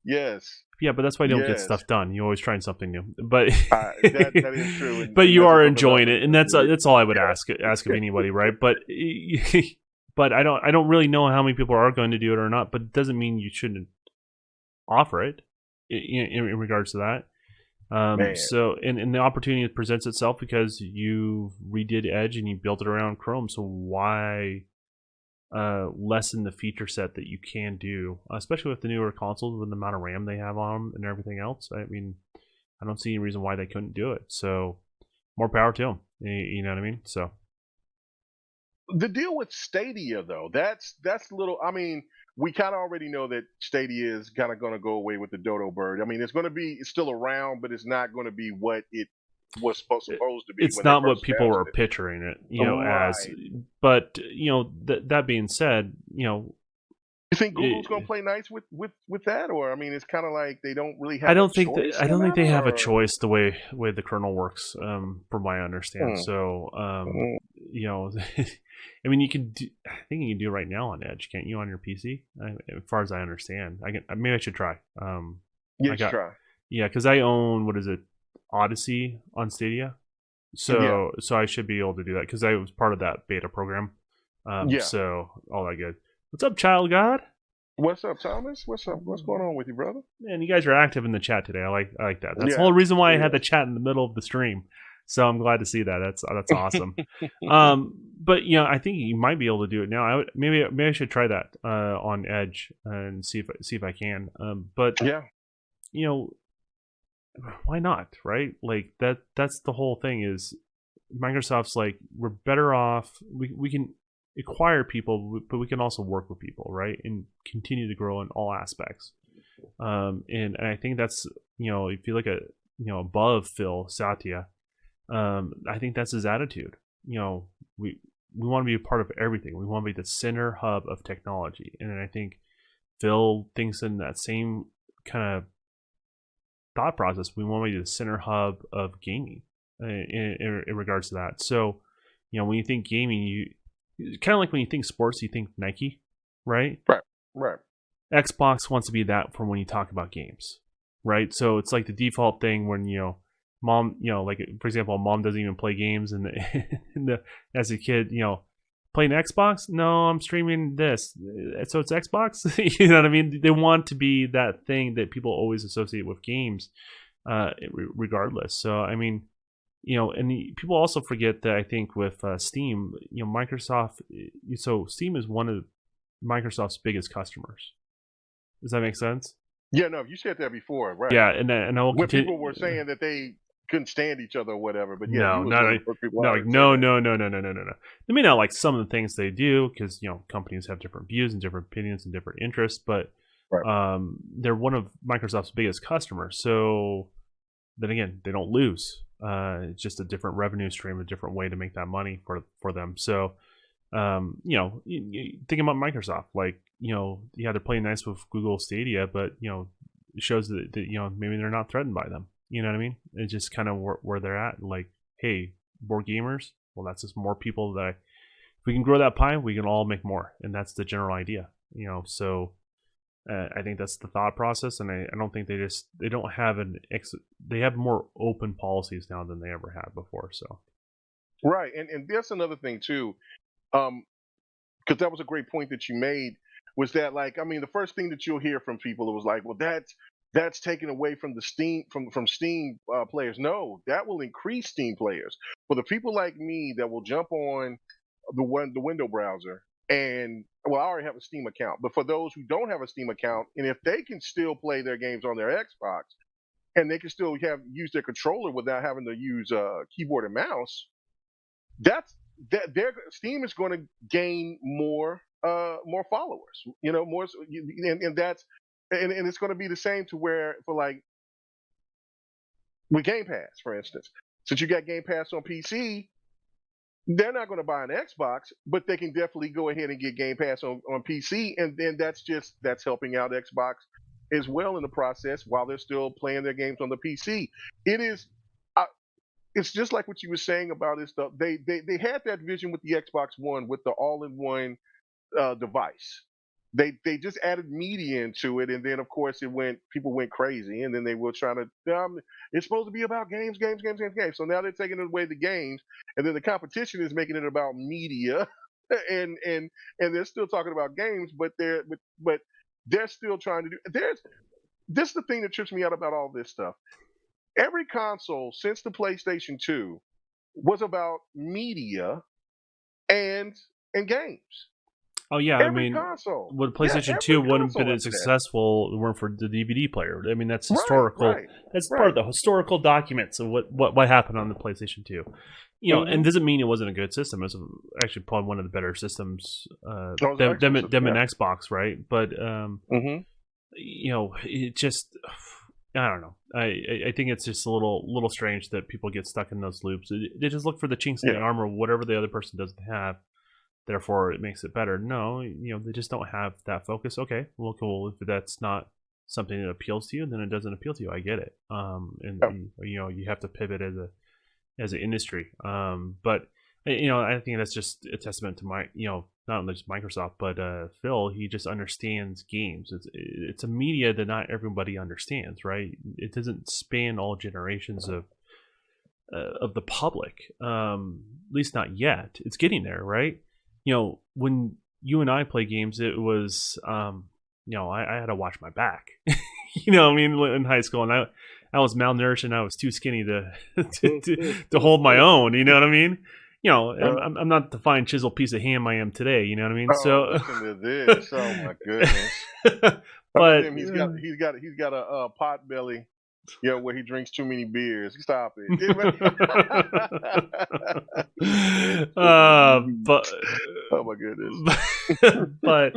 Yes. Yeah, but that's why you don't get stuff done. You're always trying something new. But that is true. But you are enjoying it, and that's all I would ask of anybody, right? But but I don't really know how many people are going to do it or not. But it doesn't mean you shouldn't offer it in regards to that. So and the opportunity presents itself because you redid Edge and you built it around Chrome. So why lessen the feature set that you can do, especially with the newer consoles with the amount of RAM they have on them and everything else? I mean, I don't see any reason why they couldn't do it. So more power to them. You know what I mean? So the deal with Stadia, though, that's a little. I mean, we kind of already know that Stadia is kind of going to go away with the dodo bird. I mean, it's still around, but it's not going to be what it was supposed to be. It's not what people were picturing it, as. But that being said, you think Google's going to play nice with that, or I mean, it's kind of like they don't really have. I don't think they have a choice the way the kernel works, from what I understand. So, I mean, you can do. I think you can do right now on Edge, can't you, on your PC? As far as I understand, maybe I should try. Try. Yeah, because I own, what is it, Odyssey on Stadia, so I should be able to do that because I was part of that beta program. So all that good. What's up, Child God? What's up, Thomas? What's up? What's going on with you, brother? Man, you guys are active in the chat today. I like that. That's the whole reason why I had the chat in the middle of the stream. So I'm glad to see that. That's awesome. But I think you might be able to do it now. Maybe I should try that on Edge and see if I can. But why not, right? Like that's the whole thing. Is Microsoft's like, we're better off. We can acquire people, but we can also work with people, right, and continue to grow in all aspects. And I think that's if you look at above Phil Satya, I think that's his attitude. We want to be a part of everything. We want to be the center hub of technology, and I think Phil thinks in that same kind of thought process. We want to be the center hub of gaming in regards to that. So when you think gaming, you kind of like when you think sports, you think Nike, right? Right. Xbox wants to be that for when you talk about games, right? So it's like the default thing when mom, like for example, mom doesn't even play games, and as a kid, playing Xbox. No, I'm streaming this, so it's Xbox. You know what I mean? They want to be that thing that people always associate with games, regardless. So I mean, and people also forget that I think with Steam, Microsoft. So Steam is one of Microsoft's biggest customers. Does that make sense? Yeah, no, you said that before, right? Yeah, and I will when continue. People were saying that they couldn't stand each other or whatever, but yeah, no, you was no, one of the first people no, out like, there no, saying no, no, no, no, no, no, no. They may not like some of the things they do because companies have different views and different opinions and different interests, but Right. They're one of Microsoft's biggest customers. So then again, they don't lose. It's just a different revenue stream, a different way to make that money for them. So you think about Microsoft, like yeah, they're playing nice with Google Stadia, but it shows that maybe they're not threatened by them. You know what I mean? It's just kind of where they're at. Like, hey, more gamers. Well, that's just more people that if we can grow that pie, we can all make more, and that's the general idea. So I think that's the thought process, and I don't think they don't have they have more open policies now than they ever had before. So Right, and that's another thing too, because that was a great point that you made. Was that like, I mean, the first thing that you'll hear from people, it was like, well, that's taken away from the Steam from Steam players. No, that will increase Steam players. For the people like me that will jump on the window browser, and well, I already have a Steam account, but for those who don't have a Steam account, and if they can still play their games on their Xbox, and they can still use their controller without having to use keyboard and mouse, that's that their Steam is going to gain more followers, more, and that's and it's going to be the same to where for like with Game Pass, for instance, since you got Game Pass on PC, they're not going to buy an Xbox, but they can definitely go ahead and get Game Pass on PC, and then that's helping out Xbox as well in the process while they're still playing their games on the PC. It is it's just like what you were saying about this stuff. They had that vision with the Xbox One with the all-in-one device. They just added media into it, and then of course people went crazy, and then they were trying to it's supposed to be about games, games, games, games, games. So now they're taking away the games, and then the competition is making it about media, and they're still talking about games, but they're still trying to do. This is the thing that trips me out about all this stuff. Every console since the PlayStation 2 was about media and games. Oh yeah, Every console. With PlayStation 2 wouldn't have been as successful if it weren't for the DVD player. I mean, that's historical. Right. That's part of the historical documents of what happened on the PlayStation 2. And doesn't mean it wasn't a good system. It was actually probably one of the better systems than Xbox, right? But it just, I don't know. I think it's just a little strange that people get stuck in those loops. They just look for the chinks in the armor, whatever the other person doesn't have. Therefore, it makes it better. No, they just don't have that focus. Okay, well, cool. If that's not something that appeals to you, then it doesn't appeal to you. I get it. You have to pivot as an industry. But I think that's just a testament to not only just Microsoft, but Phil. He just understands games. It's a media that not everybody understands, right? It doesn't span all generations of the public. At least not yet. It's getting there, right? When you and I play games, it was, I had to watch my back. In high school, and I was malnourished and I was too skinny to hold my own. You know what I mean? I'm not the fine chiseled piece of ham I am today. You know what I mean? Listen to this. Oh my goodness! But he's got a pot belly. Where he drinks too many beers. Stop it. But oh my goodness. but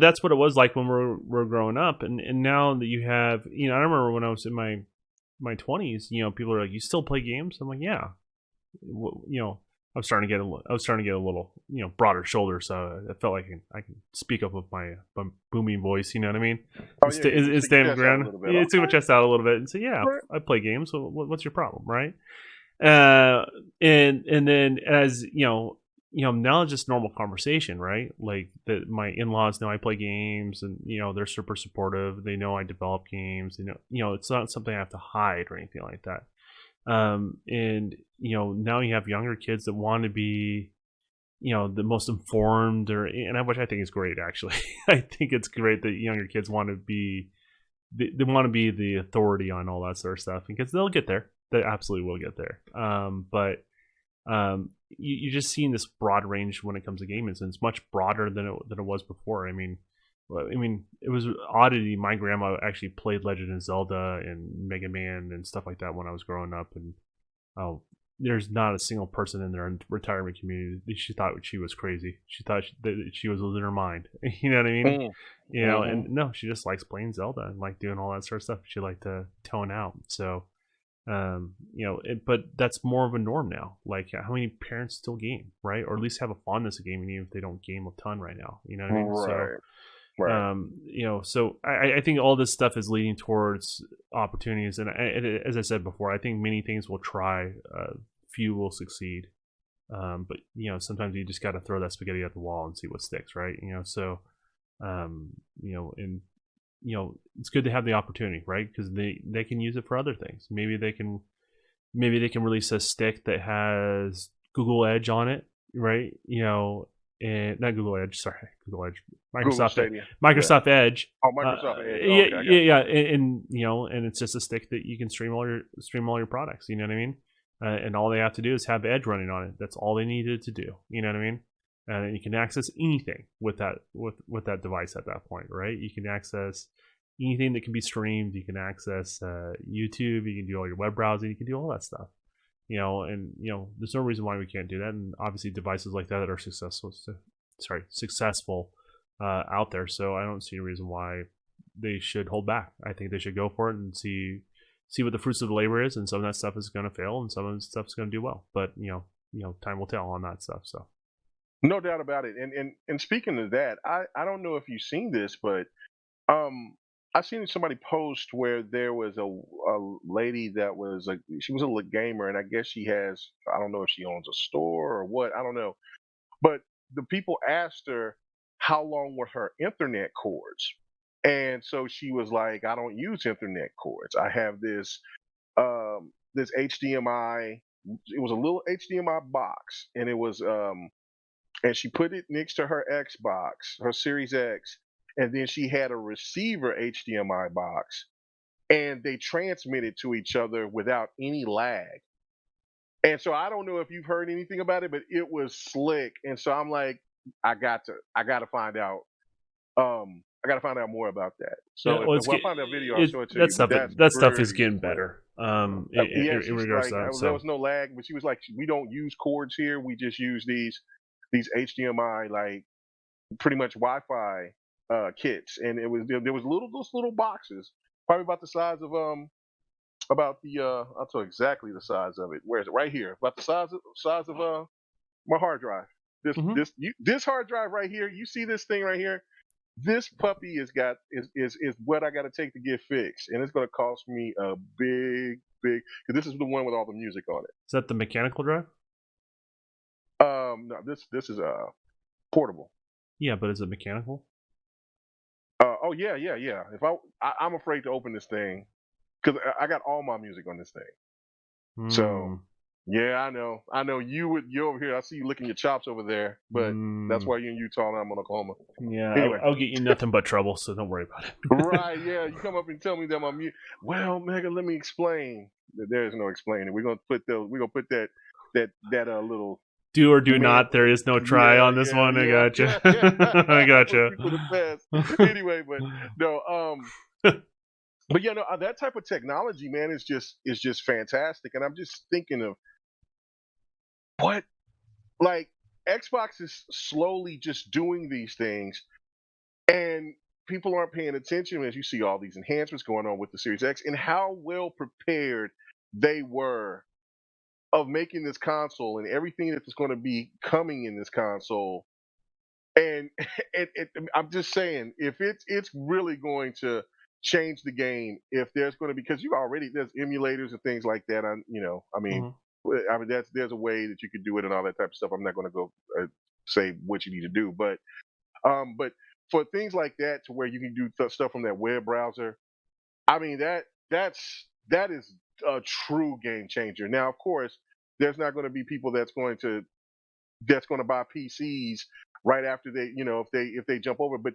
that's what it was like when we're growing up, and now that you have, I remember when I was in my 20s, people are like, you still play games? I'm like, yeah. I was starting to get a little broader shoulders, so I felt like I can speak up with my booming voice. You know what I mean? Stand ground. Yeah, stick my chest out a little bit and say, yeah, I play games. So what's your problem, right? And then as now it's just normal conversation, right? Like that my in-laws know I play games, and they're super supportive. They know I develop games. It's not something I have to hide or anything like that. And now you have younger kids that want to be the most informed, which I think is great, actually. I think it's great that younger kids want to be they want to be the authority on all that sort of stuff, because they'll get there. They absolutely will get there. But you're just seeing this broad range when it comes to gaming, and it's much broader than it was before. I mean, it was oddity. My grandma actually played Legend of Zelda and Mega Man and stuff like that when I was growing up, and there's not a single person in their retirement community. She thought she was crazy. She thought that she was losing her mind. You know what I mean? And no, she just likes playing Zelda and like doing all that sort of stuff. She liked to tone out. So, but that's more of a norm now. Like, how many parents still game, right? Or at least have a fondness of gaming, even if they don't game a ton right now. You know what I mean? Right. So, right. So I think all this stuff is leading towards opportunities, and as I said before, I think many things will try, few will succeed, but sometimes you just got to throw that spaghetti at the wall and see what sticks, right? So, and it's good to have the opportunity, right? Because they can use it for other things. Maybe they can release a stick that has Google Edge on it, right? And not Google Edge, sorry, Google Edge, Microsoft Edge. Oh, Microsoft Edge. Yeah, and and it's just a stick that you can stream all your products. You know what I mean? And all they have to do is have Edge running on it. That's all they needed to do. You know what I mean? And you can access anything with that device at that point, right? You can access anything that can be streamed. You can access YouTube. You can do all your web browsing. You can do all that stuff. And there's no reason why we can't do that. And obviously, devices like that are successful out there. So I don't see a reason why they should hold back. I think they should go for it and see what the fruits of the labor is. And some of that stuff is going to fail, and some of the stuff is going to do well. But time will tell on that stuff. So. No doubt about it. And speaking of that, I don't know if you've seen this, but I've seen somebody post where there was a lady that was she was a gamer, and I guess I don't know if she owns a store or what, I don't know. But the people asked her how long were her internet cords. And so she was like, I don't use internet cords. I have this this HDMI. It was a little HDMI box, and it was and she put it next to her Xbox, her Series X, and then she had a receiver HDMI box, and they transmitted to each other without any lag. And so I don't know if you've heard anything about it, but it was slick. And so I'm like, I got to find out. I got to find out more about that. So if I find that video, I'll show it to you. That stuff is getting better. In regards like, to that, there was no lag, but she was like, we don't use cords here. We just use these HDMI, like pretty much Wi-Fi kits, and there was those little boxes, probably about the size of I'll tell you exactly the size of it. Where is it? Right here, about the size of my hard drive. This hard drive right here. You see this thing right here? This puppy is what I got to take to get fixed, and it's going to cost me a big, because this is the one with all the music on it. Is that the mechanical drive? No, this is portable. Yeah, but is it mechanical? Oh yeah. If I'm afraid to open this thing because I got all my music on this thing. So yeah, I know you're over here. I see you licking your chops over there, but that's why you're in Utah and I'm in Oklahoma. Yeah, anyway. I'll get you nothing but trouble, so don't worry about it. Right? Yeah, you come up and tell me that my music. Well, Mega, let me explain. There is no explaining. We're gonna put that little. Do or do not. There is no try on this one. I gotcha. I gotcha. Anyway, but no. But yeah, no, that type of technology, man, is just fantastic. And I'm just thinking of what, like, Xbox is slowly just doing these things, and people aren't paying attention as you see all these enhancements going on with the Series X and how well prepared they were of making this console and everything that's going to be coming in this console. And I'm just saying, if it's really going to change the game, if there's going to be, because there's emulators and things like that. I mean, there's a way that you could do it and all that type of stuff. I'm not going to go say what you need to do, but for things like that, to where you can do stuff from that web browser, I mean that is a true game changer. Now, of course, there's not going to be people that's going to buy PCs right after they, if they jump over, but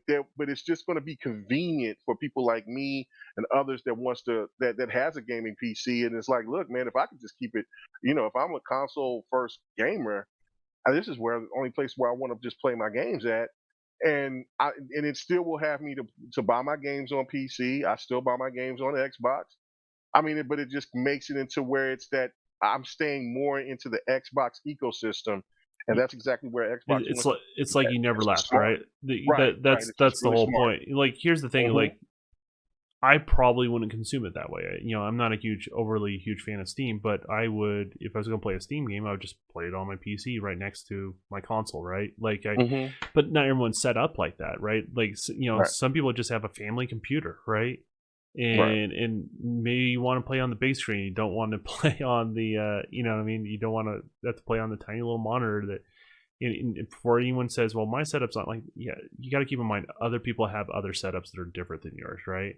it's just going to be convenient for people like me and others that wants to that has a gaming PC, and it's like, look, man, if I could just keep it, if I'm a console first gamer, this is where the only place where I want to just play my games at. And it still will have me to buy my games on PC. I still buy my games on Xbox. I mean, but it just makes it into where it's that I'm staying more into the Xbox ecosystem, and that's exactly where Xbox It's wants to like it's like be at. you never It's just left, smart. right? Right, right. It's just That's the really whole smart. point. Like, here's the thing, Hmm. like I probably wouldn't consume it that way. I'm not a overly huge fan of Steam, but I would, if I was going to play a Steam game, I would just play it on my PC right next to my console, right? Hmm. But not everyone's set up like that, right? Like, Right, some people just have a family computer, right? right, And maybe you want to play on the big screen. You don't want to play on the, what I mean? You don't want to have to play on the tiny little monitor that. Before anyone says, "Well, my setup's not like," yeah, you got to keep in mind other people have other setups that are different than yours, right?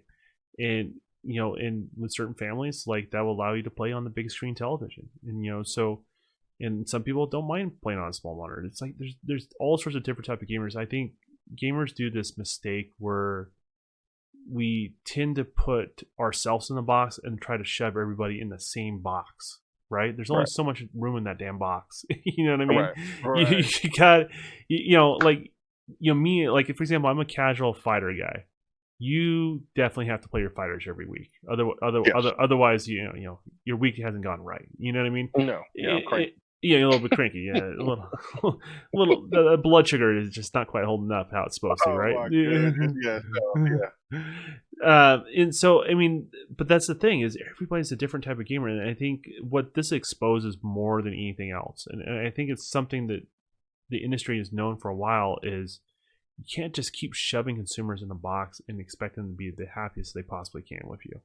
And and with certain families, like that will allow you to play on the big screen television, and so, and some people don't mind playing on a small monitor. It's like there's all sorts of different type of gamers. I think gamers do this mistake where we tend to put ourselves in the box and try to shove everybody in the same box, right? There's only right, so much room in that damn box. You know what I mean? right, you, right. you got like me, like, for example, I'm a casual fighter guy. You definitely have to play your fighters every week. Yes. Otherwise, your week hasn't gone right. You know what I mean? No. Yeah, I'm It, cranky. yeah, you're a little bit cranky. Yeah, a little, little. The blood sugar is just not quite holding up how it's supposed to, Oh right? my goodness. Yes. Oh, yeah. And so, I mean, but that's the thing, is everybody's a different type of gamer, and I think what this exposes more than anything else, and I think it's something that the industry is known for a while, is you can't just keep shoving consumers in a box and expect them to be the happiest they possibly can with you,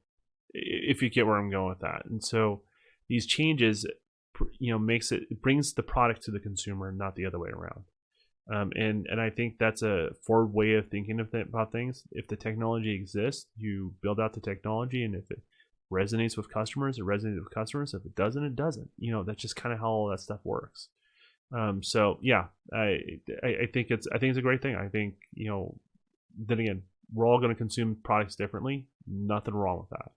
if you get where I'm going with that. And so these changes, it brings the product to the consumer, not the other way around. And I think that's a forward way of thinking about things. If the technology exists, you build out the technology, and if it resonates with customers, it resonates with customers. If it doesn't, it doesn't. That's just kind of how all that stuff works. So yeah, I think it's a great thing. I think, then again, we're all going to consume products differently. Nothing wrong with that.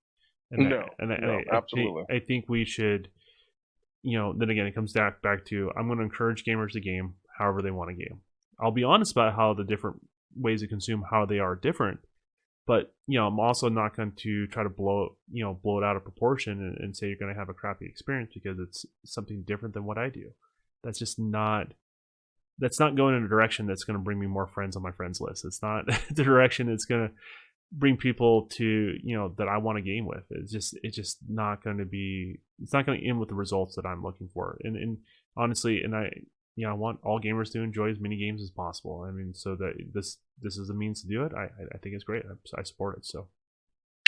And I, No. and I, and No. Absolutely. I think we should, then again, it comes back to, I'm going to encourage gamers to game however they want to game. I'll be honest about how the different ways to consume, how they are different, but I'm also not going to try to blow it out of proportion, and say you're going to have a crappy experience because it's something different than what I do. That's just not that's not going in a direction that's going to bring me more friends on my friends list. It's not the direction that's going to bring people to, that I want to game with. It's just not going to be. It's not going to end with the results that I'm looking for. And honestly, and I want all gamers to enjoy as many games as possible. I mean, so that this is a means to do it. I think it's great. I support it. So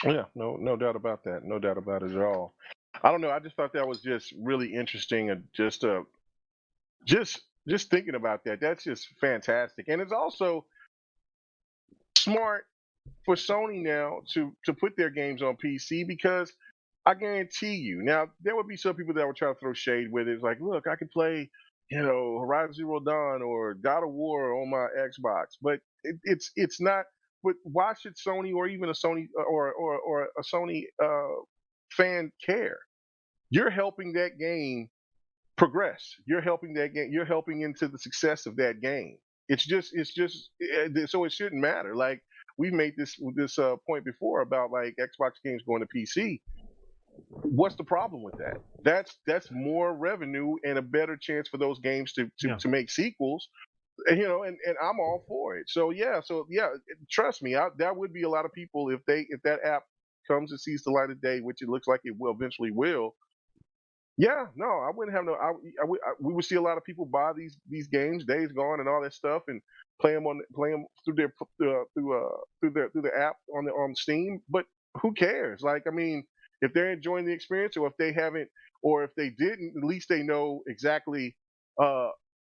Yeah. No doubt about that. No doubt about it at all. I don't know. I just thought that was just really interesting, and just thinking about that. That's just fantastic, and it's also smart for Sony now to put their games on PC, because I guarantee you, now there would be some people that would try to throw shade with it. It's like, look, I can play, Horizon Zero Dawn or God of War on my Xbox, but it's not. But why should Sony, or even a Sony, or a Sony fan care? You're helping that game progress. You're helping that game. You're helping into the success of that game. So it shouldn't matter. Like, we've made this point before about like Xbox games going to PC. What's the problem with that? That's more revenue and a better chance for those games to yeah, make sequels. And I'm all for it. So yeah, trust me, that would be a lot of people if that app comes and sees the light of day, which it looks like it will eventually will. Yeah, no, I wouldn't have no. We would see a lot of people buy these games, Days Gone and all that stuff, and play them through their through the app on Steam. But who cares? Like, I mean, if they're enjoying the experience, or if they haven't, or if they didn't, at least they know exactly.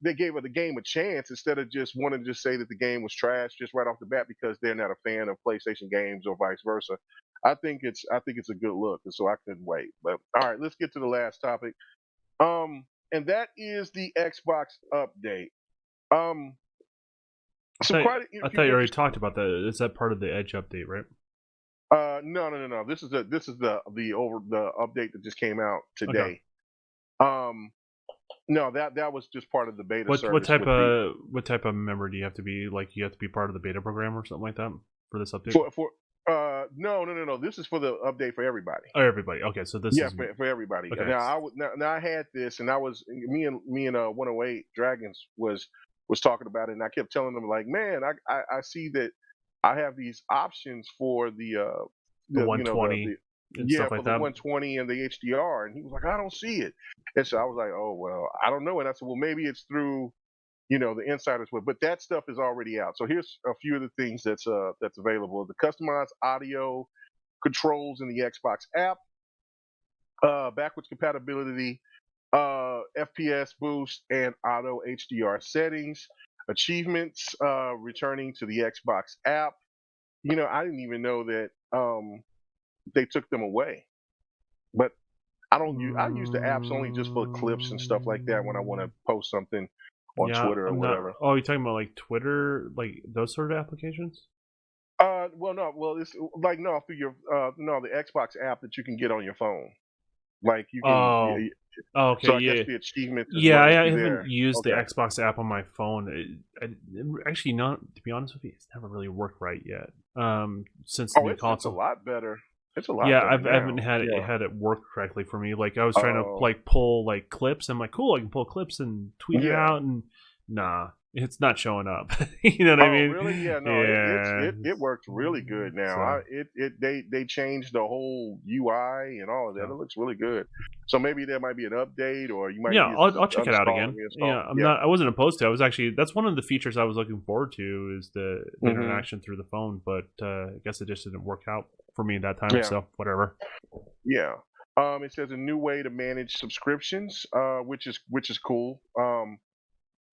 They gave the game a chance instead of just wanting to just say that the game was trash just right off the bat because they're not a fan of PlayStation games or vice versa. I think it's a good look, and so I couldn't wait. But all right, let's get to the last topic. And that is the Xbox update. I So thought, quite a I few thought you already interesting. talked about that. Is that part of the Edge update, right? No. This is the update that just came out Okay. today. Um, no, that was just part of the beta What service with the what type of member do you have to be? Like, you have to be part of the beta program or something like that for this update? for no. This is for the update for everybody. Oh, everybody. Okay, so this Yeah, is for everybody. okay. Now I had this, and I was me and 108 Dragons was talking about it, and I kept telling them like, man, I see that I have these options for The the you know 120 and yeah, stuff like for the that. 120 and the HDR, and he was like, I don't see it, and so I was like, oh well, I don't know, and I said, well, maybe it's through the insiders web, but that stuff is already out. So here's a few of the things that's available: the customized audio controls in the Xbox app, backwards compatibility, FPS boost, and auto HDR settings, achievements returning to the Xbox app. I didn't even know that they took them away, but I don't use. I use the apps only just for clips and stuff like that when I want to post something on Yeah, Twitter or I'm not. whatever. Oh, you're talking about like Twitter, like those sort of applications? Well, no, well, it's like no through your no the Xbox app that you can get on your phone. Like you can. Oh, oh, okay, So I guess yeah, the achievements is yeah. running I through haven't there. used the Okay. Xbox app on my phone. Actually, not to be honest with you, it's never really worked right yet. Since the Oh, new it's a console. lot better. It's a lot Yeah, better I haven't now. had Yeah. had it work correctly for me. Like, I was trying to Oh, like pull like clips. I'm like, cool, I can pull clips and tweet it yeah. out, and nah, it's not showing up. You know what I Oh, mean? really? Yeah. No, Yeah. it works really good now. So They changed the whole UI and all of that. It so looks really good. So maybe there might be an update, or you might yeah, need to I'll check it out uninstall and again. reinstall. Yeah, Yeah. I wasn't opposed to it. I was actually, that's one of the features I was looking forward to, is the Hmm. interaction through the phone, but I guess it just didn't work out for me that time. Yeah. So whatever. Yeah. It says a new way to manage subscriptions, which is cool.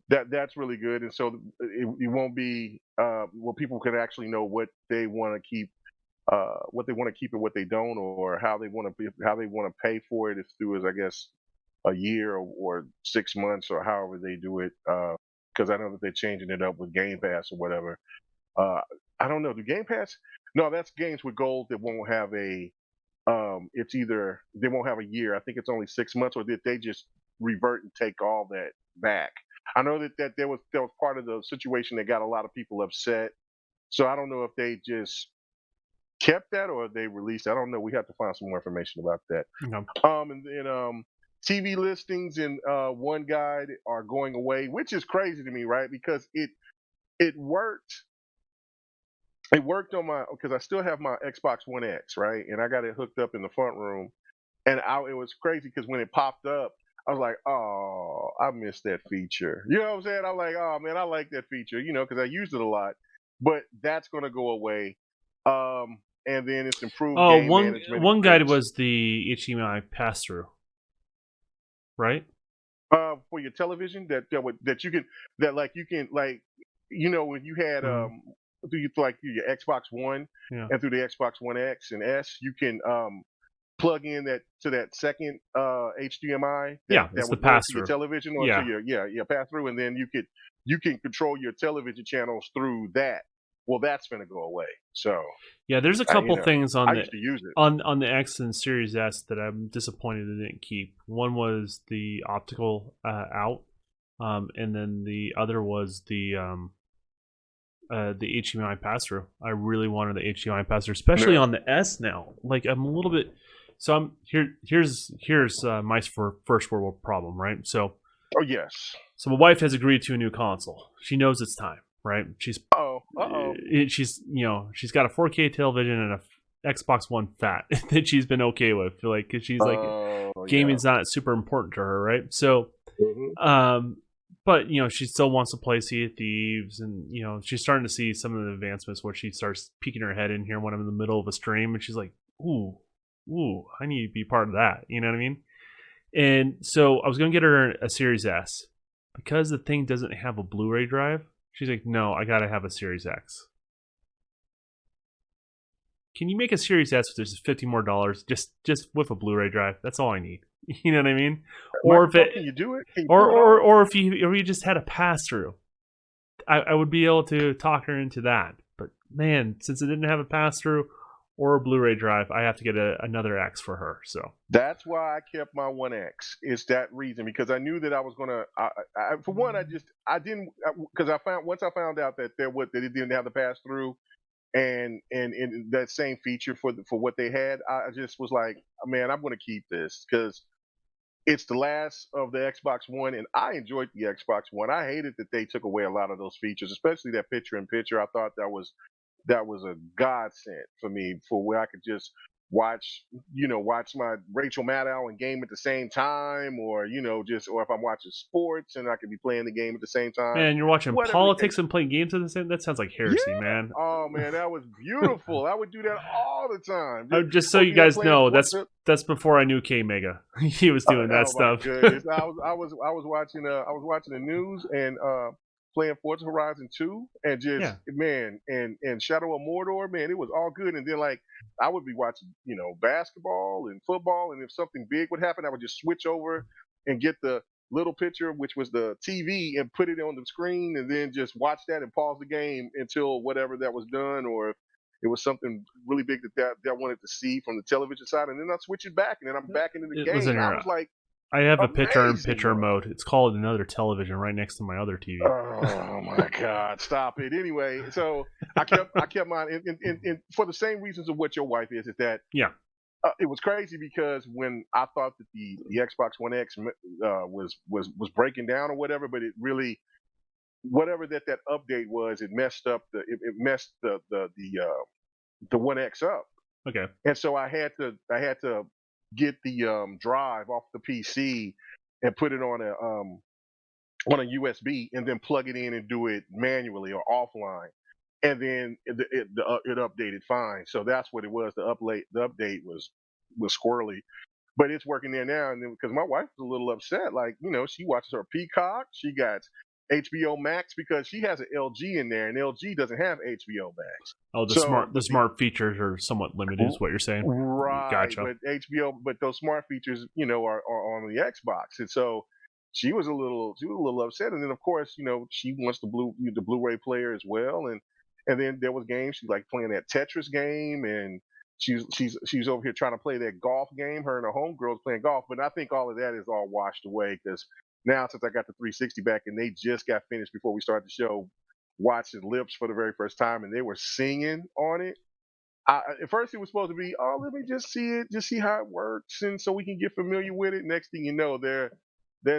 That's really good, and so it won't be well. People can actually know what they want to keep and what they don't, or how they want to pay for it. If through is I guess a year or 6 months or however they do it. Because I know that they're changing it up with Game Pass or whatever. Uh, I don't know. Do Game Pass? No, that's games with gold that won't have a. It's either they won't have a year. I think it's only 6 months, or did they just revert and take all that back? I know that there was part of the situation that got a lot of people upset. So I don't know if they just kept that or if they released it. I don't know. We have to find some more information about that. Okay. And then TV listings in One Guide are going away, which is crazy to me, right? Because it worked. It worked on my because I still have my Xbox One X, right? And I got it hooked up in the front room, and it was crazy because when it popped up, I was like, "Oh, I missed that feature." You know what I'm saying? I'm like, "Oh man, I like that feature," because I used it a lot. But that's gonna go away. And then it's improved Oh, game management one guide experience was the HDMI pass through, right? for your television that you can when you had Hmm. through your Xbox One Yeah. and through the Xbox One X and S, you can plug in that to that second HDMI Yeah, that it's the was going pass to your through. television or to Yeah. your pass through, and then you can control your television channels through that. Well, that's going to go away. So Yeah, there's a I, you couple know, things I used to use it. on the X and Series S that I'm disappointed they didn't keep. One was the optical out, and then the other was the HDMI pass through. I really wanted the HDMI pass through, especially Yeah. on the S now. Like, I'm a little bit. So I'm here. Here's my first world problem, right? Oh yes. So my wife has agreed to a new console. She knows it's time, right? Oh. Uh-oh. She's got a 4K television and a Xbox One Fat that she's been okay with, like, because she's like, Oh yeah. gaming's not super important to her, right? So, Hmm. but she still wants to play Sea of Thieves, and she's starting to see some of the advancements where she starts peeking her head in here when I'm in the middle of a stream, and she's like, "Ooh, ooh, I need to be part of that. You know what I mean? And so I was going to get her a Series S. Because the thing doesn't have a Blu-ray drive, she's like, no, I got to have a Series X. Can you make a Series S if there's $50 more just with a Blu-ray drive? That's all I need. You know what I mean? Or if Microsoft, can you do it? Can you pull it off? or if you just had a pass through, I would be able to talk her into that. But man, since it didn't have a pass through or a Blu-ray drive, I have to get another X for her. So That's why I kept my One X. It's that reason, because I knew that I was gonna. For one, I didn't, because once I found out that that it didn't have the pass through, and that same feature for what they had, I just was like, man, I'm gonna keep this because it's the last of the Xbox One, and I enjoyed the Xbox One. I hated that they took away a lot of those features, especially that picture in picture. I thought that was a godsend for me, for where I could just watch my Rachel Maddow and game at the same time, or or if I'm watching sports and I could be playing the game at the same time. man, you're watching Whatever the politics case. and playing games at the same. That sounds like Yeah. heresy, man. Oh man, that was beautiful. I would do that all the time. Just so you guys know, that's before I knew KMEGA. He was doing that stuff. Goodness. I was watching the news and playing Forza Horizon 2 and just man and Shadow of Mordor, man, it was all good. And then like I would be watching, basketball and football, and if something big would happen, I would just switch over and get the little picture, which was the TV, and put it on the screen, and then just watch that and pause the game until whatever that was done, or if it was something really big that I wanted to see from the television side, and then I switch it back, and then I'm back into the game. I was like, I have a amazing, picture mode. It's called another television right next to my other TV. Oh my God! Stop it. Anyway, so I kept mine, and for the same reasons of what your wife is that it was crazy because when I thought that the Xbox One X was breaking down or whatever, but it really, whatever that update was, it messed up it messed the One X up. Okay. And so I had to get the drive off the PC and put it on a USB, and then plug it in and do it manually or offline. And then it updated fine. So that's what it was. The update was squirrely, but it's working there now. And then because my wife was a little upset, like she watches her Peacock, she got HBO Max because she has an LG in there, and LG doesn't have HBO Max. Oh, the smart features are somewhat limited, is what you're saying, right? Gotcha. But those smart features, are on the Xbox, and so she was a little upset. And then of course, she wants the Blu-ray player as well, and then there was games she liked playing, that Tetris game, and she's over here trying to play that golf game. Her and her homegirls playing golf, but I think all of that is all washed away because now, since I got the 360 back and they just got finished before we started the show, watching Lips for the very first time, and they were singing on it. At first, it was supposed to be, oh, let me just see it, just see how it works, and so we can get familiar with it. Next thing you know, they're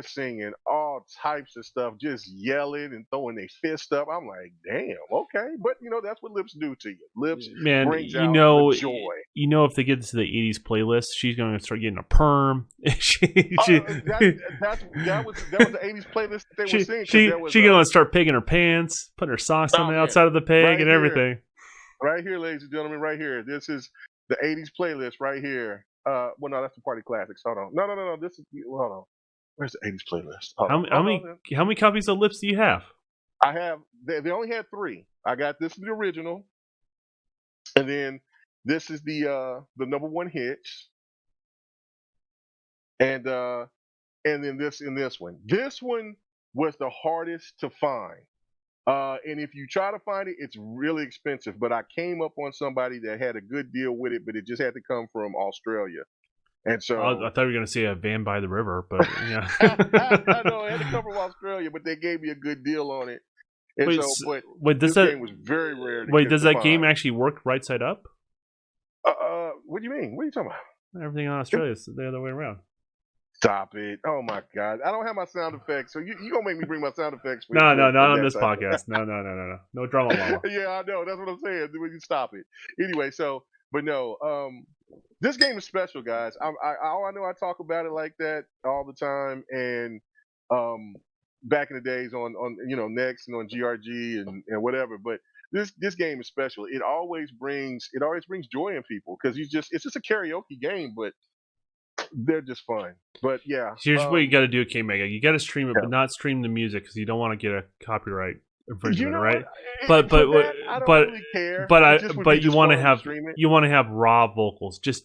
singing all types of stuff, just yelling and throwing their fist up. I'm like, damn, okay, but that's what Lips do to you. Lips brings out the joy. If they get to the 80s playlist, she's going to start getting a perm. That was the 80s playlist that they were singing. She's going to start pegging her pants, putting her socks on the outside of the peg, right, and everything. Right here, ladies and gentlemen, right here. This is the 80s playlist right here. Well, no, that's the Party Classics. Hold on. No. This is, hold on. Where's the 80s playlist? How many copies of Lips do you have? I have. They only had 3. I got this is the original, and then this is the number 1 hits, and then this one. This one was the hardest to find. And if you try to find it, it's really expensive. But I came up on somebody that had a good deal with it, but it just had to come from Australia. And so I thought you were going to say a van by the river, but yeah. I know, it had to come from Australia, but they gave me a good deal on it. And this game was very rare. Does that game actually work right side up? What do you mean? What are you talking about? Everything in Australia is the other way around. Stop it. Oh my God. I don't have my sound effects, so you going to make me bring my sound effects for No, not on this podcast. No. No drama, mama. Yeah, I know. That's what I'm saying. When you stop it. Anyway, but no, this game is special, guys. I know I talk about it like that all the time, and back in the days on Next and on GRG and whatever. But this game is special. It always brings joy in people because it's just a karaoke game, but they're just fun. But yeah, Here's what you got to do at KMEGA. You got to stream it, yeah. but not stream the music because you don't want to get a copyright You infringement, know right? what? But For but that, I don't but really care. but It I just would be but you just want to fun to have stream it. raw vocals. Just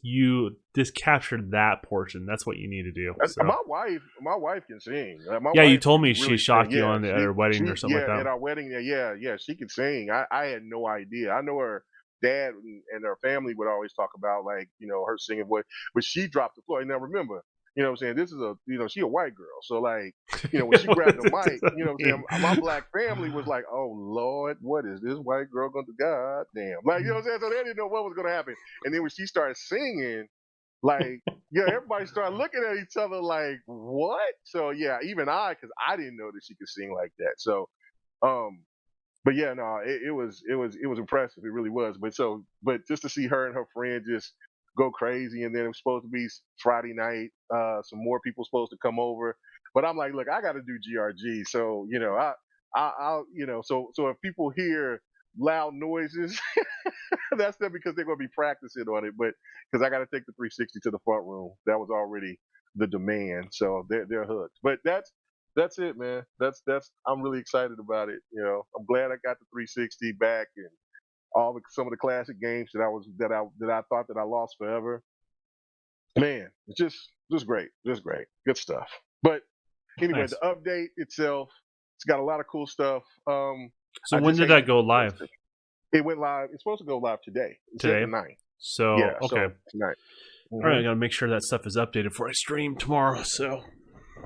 capture that portion. That's what you need to do. So. My wife can sing. My Yeah, you wife told can me she really shocked sing. you Yeah, on at her wedding or something like yeah, that. at our wedding. Yeah, she can sing. I had no idea. I know her dad and her family would always talk about like her singing voice, but she dropped the floor. Now remember, what I'm saying? This is she a white girl, so like when she grabbed the mic, what I'm saying? My black family was like, oh Lord, what is this white girl going to do? God damn, like what I'm saying? So they didn't know what was going to happen, and then when she started singing. Like, everybody started looking at each other like, what? So yeah, even because I didn't know that she could sing like that. So, but yeah, no, it was impressive. It really was. But just to see her and her friend just go crazy, and then it was supposed to be Friday night. Some more people supposed to come over, but I'm like, look, I got to do GRG. So I'll so if people hear loud noises. That's them because they're going to be practicing on it, but because I got to take the 360 to the front room, that was already the demand, so they're hooked. But that's it, man. That's I'm really excited about it. I'm glad I got the 360 back and some of the classic games that I thought that I lost forever. Man, it's just great, good stuff. But anyway, Nice. the update itself, it's got a lot of cool stuff. So when did that go live? It went live. It's supposed to go live today. It's Today? at 9. So yeah, okay. So tonight. All right, I gotta make sure that stuff is updated before I stream tomorrow. So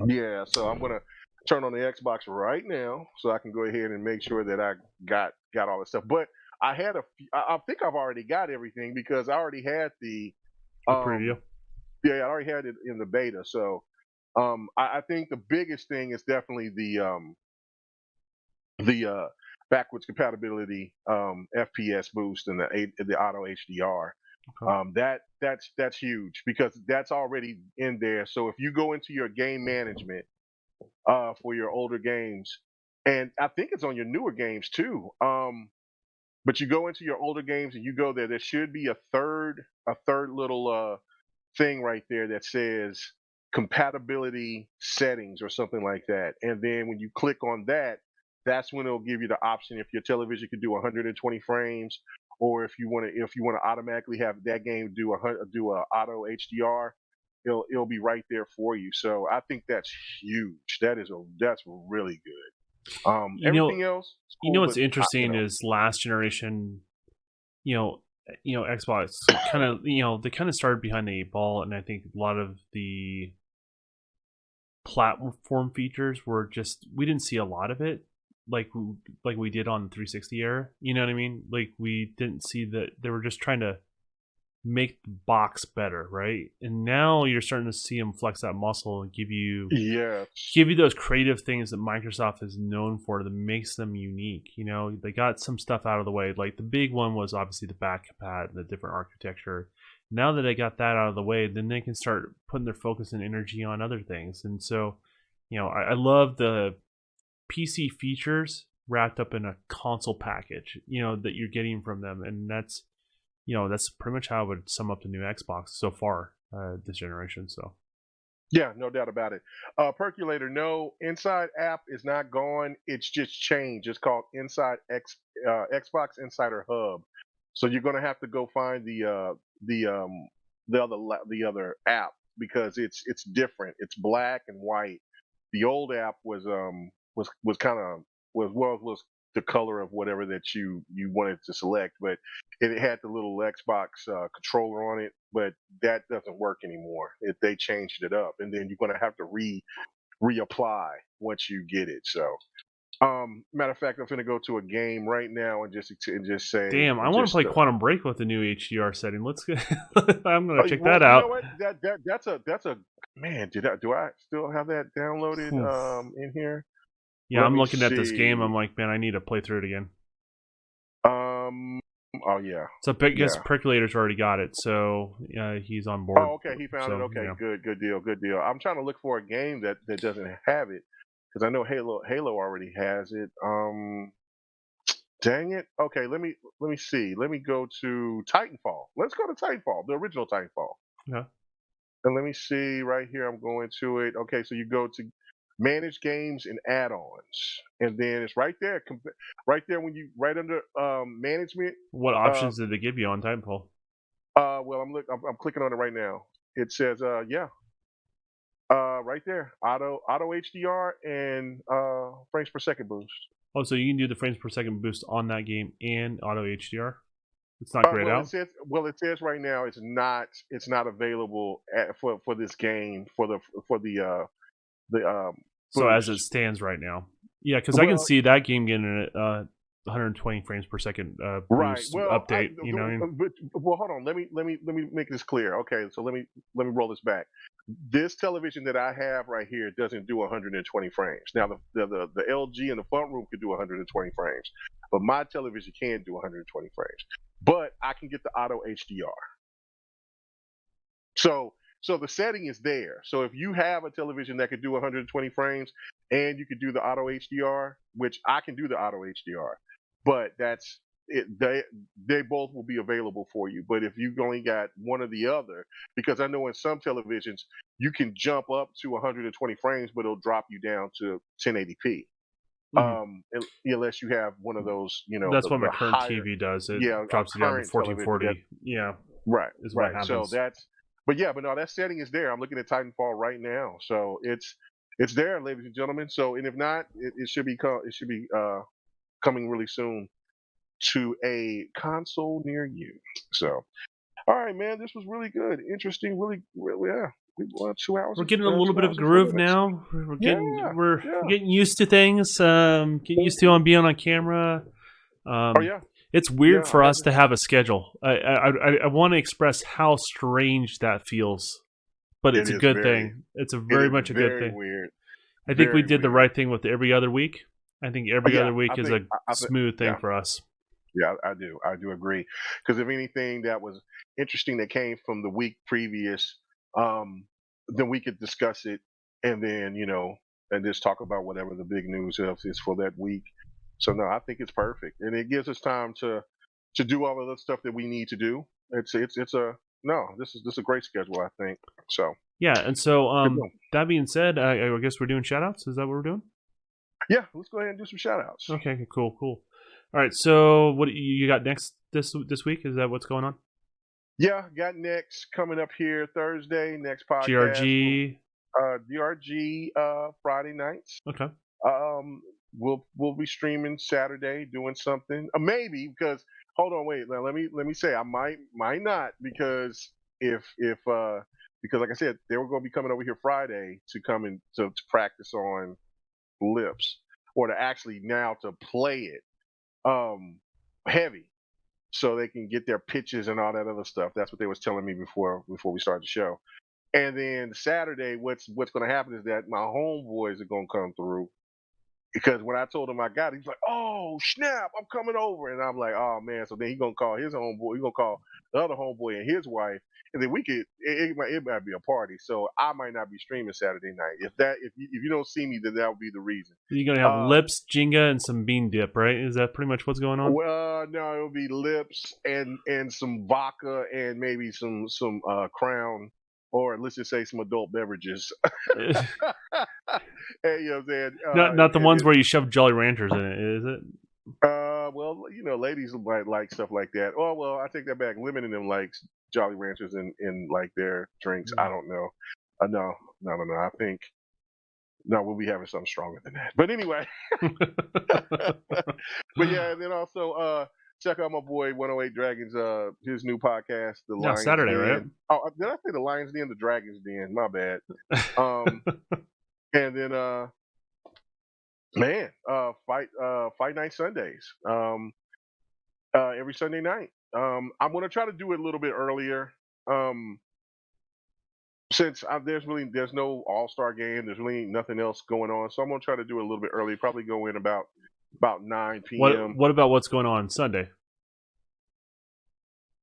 yeah, so I'm gonna turn on the Xbox right now so I can go ahead and make sure that I got all the stuff. But I had I think I've already got everything because I already had the preview. Yeah, I already had it in the beta. So I think the biggest thing is definitely the backwards compatibility FPS boost and the auto HDR. Okay. That's huge because that's already in there. So if you go into your game management for your older games, and I think it's on your newer games too. But you go into your older games and you go there. There should be a third little thing right there that says compatibility settings or something like that. And then when you click on that, that's when it'll give you the option if your television can do 120 frames, or if you want to automatically have that game do a auto HDR, it'll be right there for you. So I think that's huge. That's really good. Everything else, cool, what's interesting is last generation, Xbox kind of, they kind of started behind the 8 ball, and I think a lot of the platform features were just, we didn't see a lot of it like we did on the 360 era. You know what I mean? Like we didn't see that. They were just trying to make the box better, right? And now you're starting to see them flex that muscle and give you those creative things that Microsoft is known for that makes them unique. They got some stuff out of the way. Like the big one was obviously the back compat and the different architecture. Now that they got that out of the way, then they can start putting their focus and energy on other things. And so, I love the PC features wrapped up in a console package, that you're getting from them. And that's pretty much how I would sum up the new Xbox so far this generation. So, yeah, no doubt about it. Percolator, no, Inside app is not gone. It's just changed. It's called Xbox Insider Hub. So you're gonna have to go find the other app because it's different. It's black and white. The old app was kind of was the color of whatever that you wanted to select, but it had the little Xbox controller on it, but that doesn't work anymore. They changed it up, and then you're going to have to reapply once you get it. So, matter of fact, I'm going to go to a game right now and just say, damn, I want to play Quantum Break with the new HDR setting. Let's go. I'm going to check that out. You know what? That's a man. Do I still have that downloaded in here? Yeah, I'm looking at this game. I'm like, man, I need to play through it again. Oh yeah. So I guess Percolator's already got it, so he's on board. Oh, okay, he found it. Okay, good deal. I'm trying to look for a game that doesn't have it because I know Halo already has it. Dang it. Okay, let me see. Let me go to Titanfall. Let's go to Titanfall, the original Titanfall. Yeah. And let me see right here. I'm going to it. Okay, so you go to manage games and add-ons, and then it's right there, right there when you right under management. What Uh, options did they give you on Titanfall? well, I'm clicking on it right now. It says yeah, right there, auto HDR and frames per second boost. Oh, so you can do the frames per second boost on that game and auto HDR. It's not grayed out. It says right now it's not available for this game for the So as it boost. stands right now, yeah, because I can Well, see that game getting 120 frames per second right. boost Well, update. You know what I mean? well, hold on. Let me make this clear. Okay, so let me roll this back. This television that I have right here doesn't do 120 frames. Now the LG in the front room could do 120 frames, but my television can't do 120 frames. But I can get the auto HDR. So the setting is there. So if you have a television that could do 120 frames and you could do the auto HDR, which I can do the auto HDR, but that's it, they both will be available for you. But if you've only got one or the other, because I know in some televisions you can jump up to 120 frames, but it'll drop you down to 1080p. Mhm. Unless you have one of those, That's what my the current higher, TV does. It yeah, a drops it down to current television. 1440. Yeah, Right, is what right. So happens. but no, that setting is there. I'm looking at Titanfall right now, so it's there, ladies and gentlemen. So, and if not, it should be coming really soon to a console near you. So, all right, man, this was really good, interesting, really, really, yeah. We went 2 hours. We're getting a little bit of 2 hours and 40 groove minutes. now. We're getting Yeah, we're yeah. getting used to things. Getting used to on being on camera. Oh yeah, It's weird yeah. for us to have a schedule. I want to express how strange that feels, but It it's a is good very, thing. It's a it very is much a good very thing. weird. I think we Very did the weird. right thing with every other week. I think every Yeah, other week I is think a smooth thing yeah. for us. Yeah, I do. I do agree. Because if anything that was interesting that came from the week previous, um, then we could discuss it and then, and just talk about whatever the big news is for that week. So no, I think it's perfect. And it gives us time to do all of the stuff that we need to do. It's a no, this is a great schedule, I think. So Yeah, and so good deal. that being said, I guess we're doing shout outs. Is that what we're doing? Yeah, let's go ahead and do some shout outs. Okay, cool. All right, so what you got next this week? Is that what's going on? Yeah, got next coming up here Thursday, next podcast. GRG. DRG Friday nights. Okay. Um, we'll be streaming Saturday, doing something. Maybe because hold on, wait. Now, let me say I might not because if because like I said, they were going to be coming over here Friday to come and to practice on lips or to actually now to play it heavy so they can get their pitches and all that other stuff. That's what they was telling me before we started the show. And then Saturday, what's going to happen is that my homeboys are going to come through because when I told him I got it, he's like, "Oh snap, I'm coming over," and I'm like, "Oh man!" So then he's gonna call his homeboy, he's gonna call the other homeboy and his wife, and then we could it might be a party. So I might not be streaming Saturday night. If you don't see me, then that would be the reason. You're gonna have Um, lips, Jenga, and some bean dip, right? Is that pretty much what's going on? well, no, it'll be lips and some vodka and maybe some Crown or let's just say some adult beverages. And, you know what I'm saying? Not the ones where you shove Jolly Ranchers in it, is it? Well, ladies might like stuff like that. Oh, well, I take that back. Women in them likes Jolly Ranchers in like their drinks. I don't know. No, no, no, no. I think no, we'll be having something stronger than that. But anyway, but yeah, and then also check out my boy 108 Dragons, his new podcast, The Yeah, Lions Saturday, Den. right? Oh, did I say The Lions Den? The Dragons Den. My bad. Um, and then man, fight night Sundays. Every Sunday night. I'm gonna try to do it a little bit earlier. Um, since there's no All-Star game, there's really nothing else going on, so I'm gonna try to do it a little bit early. Probably go in about 9 p.m. What about what's going on Sunday?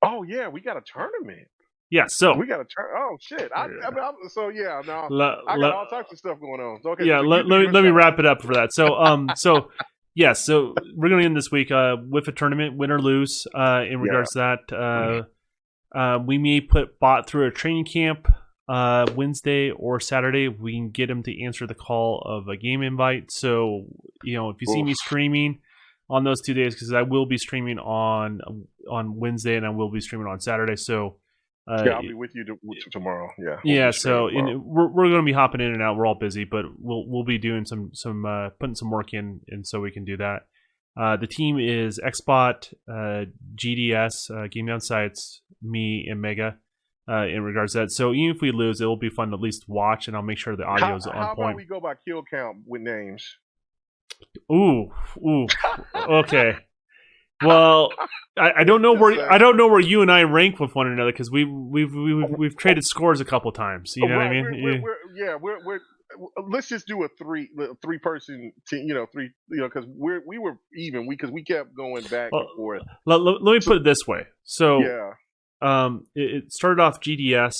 Oh yeah, we got a tournament. Yeah, so We got a turn. Oh shit! So yeah, no, le- I got le- all types of stuff going on. So, okay, yeah, so you let do your me shout-out. wrap it up for that. So Yeah, so we're going to end this week with a tournament, win or lose. In regards to that, we may put Bot through a training camp Wednesday or Saturday. We can get him to answer the call of a game invite. So, if you see me streaming on those 2 days, because I will be streaming on Wednesday and I will be streaming on Saturday. So, I'll be with you tomorrow. Yeah. Yeah. So we're going to be hopping in and out. We're all busy, but we'll be doing some putting some work in, and so we can do that. The team is Xbot, GDS, Game Down Sites, me, and Mega. In regards to that, so even if we lose, it will be fun to at least watch, and I'll make sure the audio is on point. How about we go by kill count with names? Ooh, okay. Well, I don't know where you and I rank with one another, because we've traded scores a couple times. You know what I mean? We're let's just do a three person team. Because we were even because we kept going back and forth. Let me put it this way. So it started off GDS,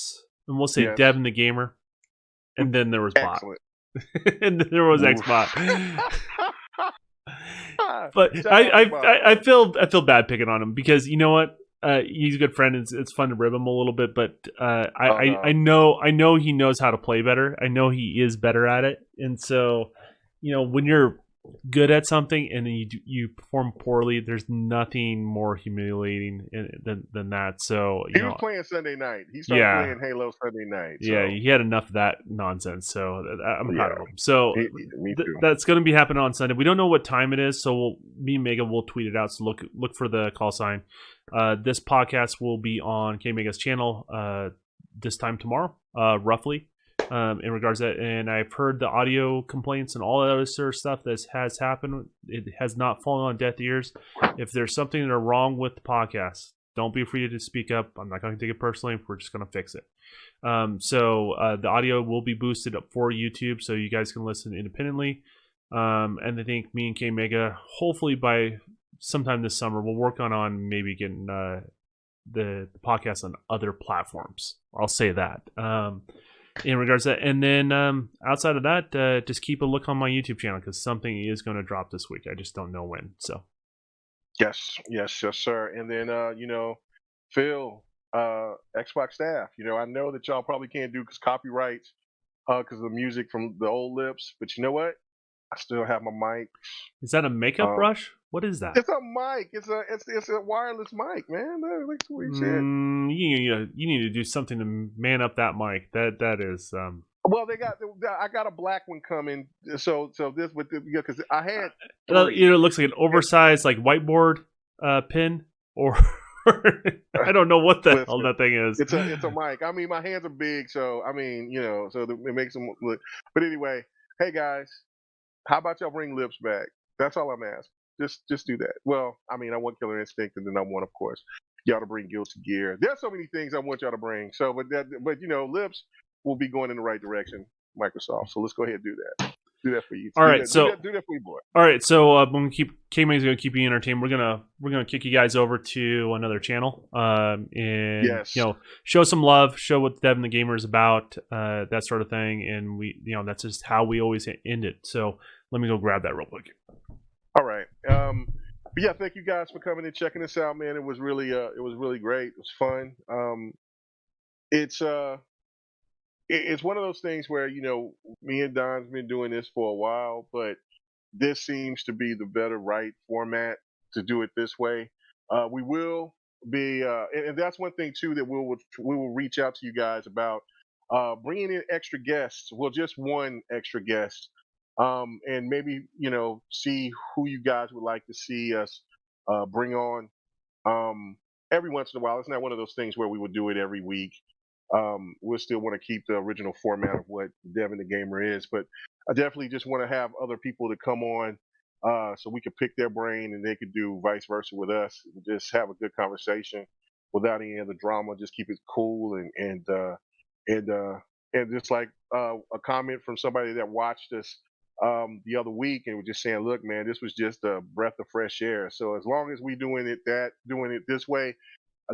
and we'll say Devin the Gamer, and then there was Bot, and then there was Xbot. But I feel bad picking on him, because you know what, he's a good friend. It's fun to rib him a little bit, but I know he knows how to play better. I know he is better at it, and so when you're good at something and then you perform poorly, there's nothing more humiliating than that. So he was playing Sunday night. He started playing Halo Sunday night. So. Yeah, he had enough of that nonsense. So I'm proud of him. So that's going to be happening on Sunday. We don't know what time it is, so me and Mega will tweet it out. So look for the call sign. This podcast will be on KMEGA's channel this time tomorrow, roughly. In regards to that, and I've heard the audio complaints and all that other sort of stuff that has happened. It has not fallen on deaf ears. If there's something that are wrong with the podcast, don't be afraid to speak up. I'm not going to take it personally. We're just going to fix it. So the audio will be boosted up for YouTube, so you guys can listen independently. And I think me and KMEGA, hopefully by sometime this summer, we'll work on maybe getting the podcast on other platforms. I'll say that. In regards to that, and then outside of that, just keep a look on my YouTube channel, because something is going to drop this week. I just don't know when. So, yes, sir. And then Phil, Xbox staff. I know that y'all probably can't do because copyrights, because of the music from the old lips. But you know what? I still have my mic. Is that a makeup brush? What is that? It's a mic. It's a wireless mic, man. That's sweet shit. You need to do something to man up that mic. That is. Well, I got a black one coming. So this with because I had. It looks like an oversized whiteboard pen, or I don't know what the hell that thing is. It's a mic. I mean, my hands are big, so so it makes them look. But anyway, hey guys, how about y'all bring lips back? That's all I'm asking. Just do that. Well, I want Killer Instinct, and then I want, of course, y'all to bring Guilty Gear. There's so many things I want y'all to bring. So, but lips will be going in the right direction, Microsoft. So let's go ahead and do that. Do that for you. All right, do that for you, boy. All right, so K-Meg's gonna keep you entertained. We're gonna kick you guys over to another channel, and show some love, show what Devin the Gamer is about, that sort of thing, and we that's just how we always end it. So let me go grab that real quick. All right. But yeah, thank you guys for coming and checking us out, man. It was really great. It was fun. It's one of those things where me and Don's been doing this for a while, but this seems to be the better right format to do it this way. We will be, and that's one thing too that we will reach out to you guys about bringing in extra guests. Well, just one extra guest. And maybe see who you guys would like to see us bring on every once in a while. It's not one of those things where we would do it every week. We'll still want to keep the original format of what Devin the Gamer is, but I definitely just want to have other people to come on so we could pick their brain, and they could do vice versa with us, and just have a good conversation without any other drama. Just keep it cool and just like a comment from somebody that watched us the other week and was just saying, look, man, this was just a breath of fresh air. So as long as we doing it this way,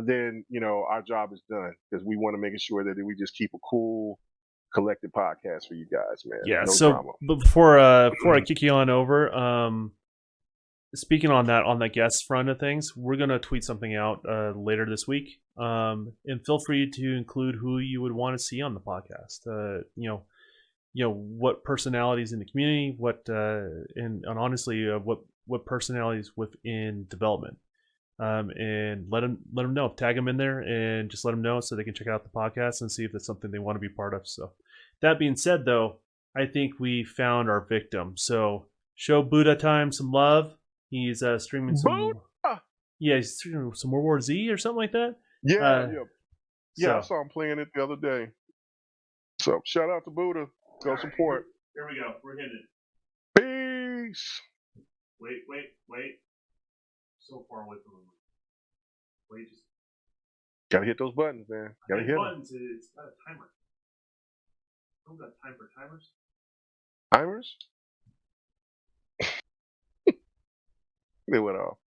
then our job is done, because we want to make sure that we just keep a cool, collected podcast for you guys, man. Yeah. No so drama. before I kick you on over, speaking on that guest front of things, we're gonna tweet something out later this week. And feel free to include who you would want to see on the podcast. What personalities in the community, and honestly, what personalities within development. And let them know. Tag them in there and just let them know so they can check out the podcast and see if it's something they want to be part of. So, that being said, though, I think we found our victim. So, show Buddha time some love. He's streaming some. Buddha! Yeah, he's streaming some World War Z or something like that. Yeah. So, I saw him playing it the other day. So shout out to Buddha. Go right, support. Here we go. We're hitting it. Peace. Wait. So far away from him. Wait, just gotta hit those buttons, man. Gotta hit buttons. It's got a timer. I don't got time for timers. Timers? They went off.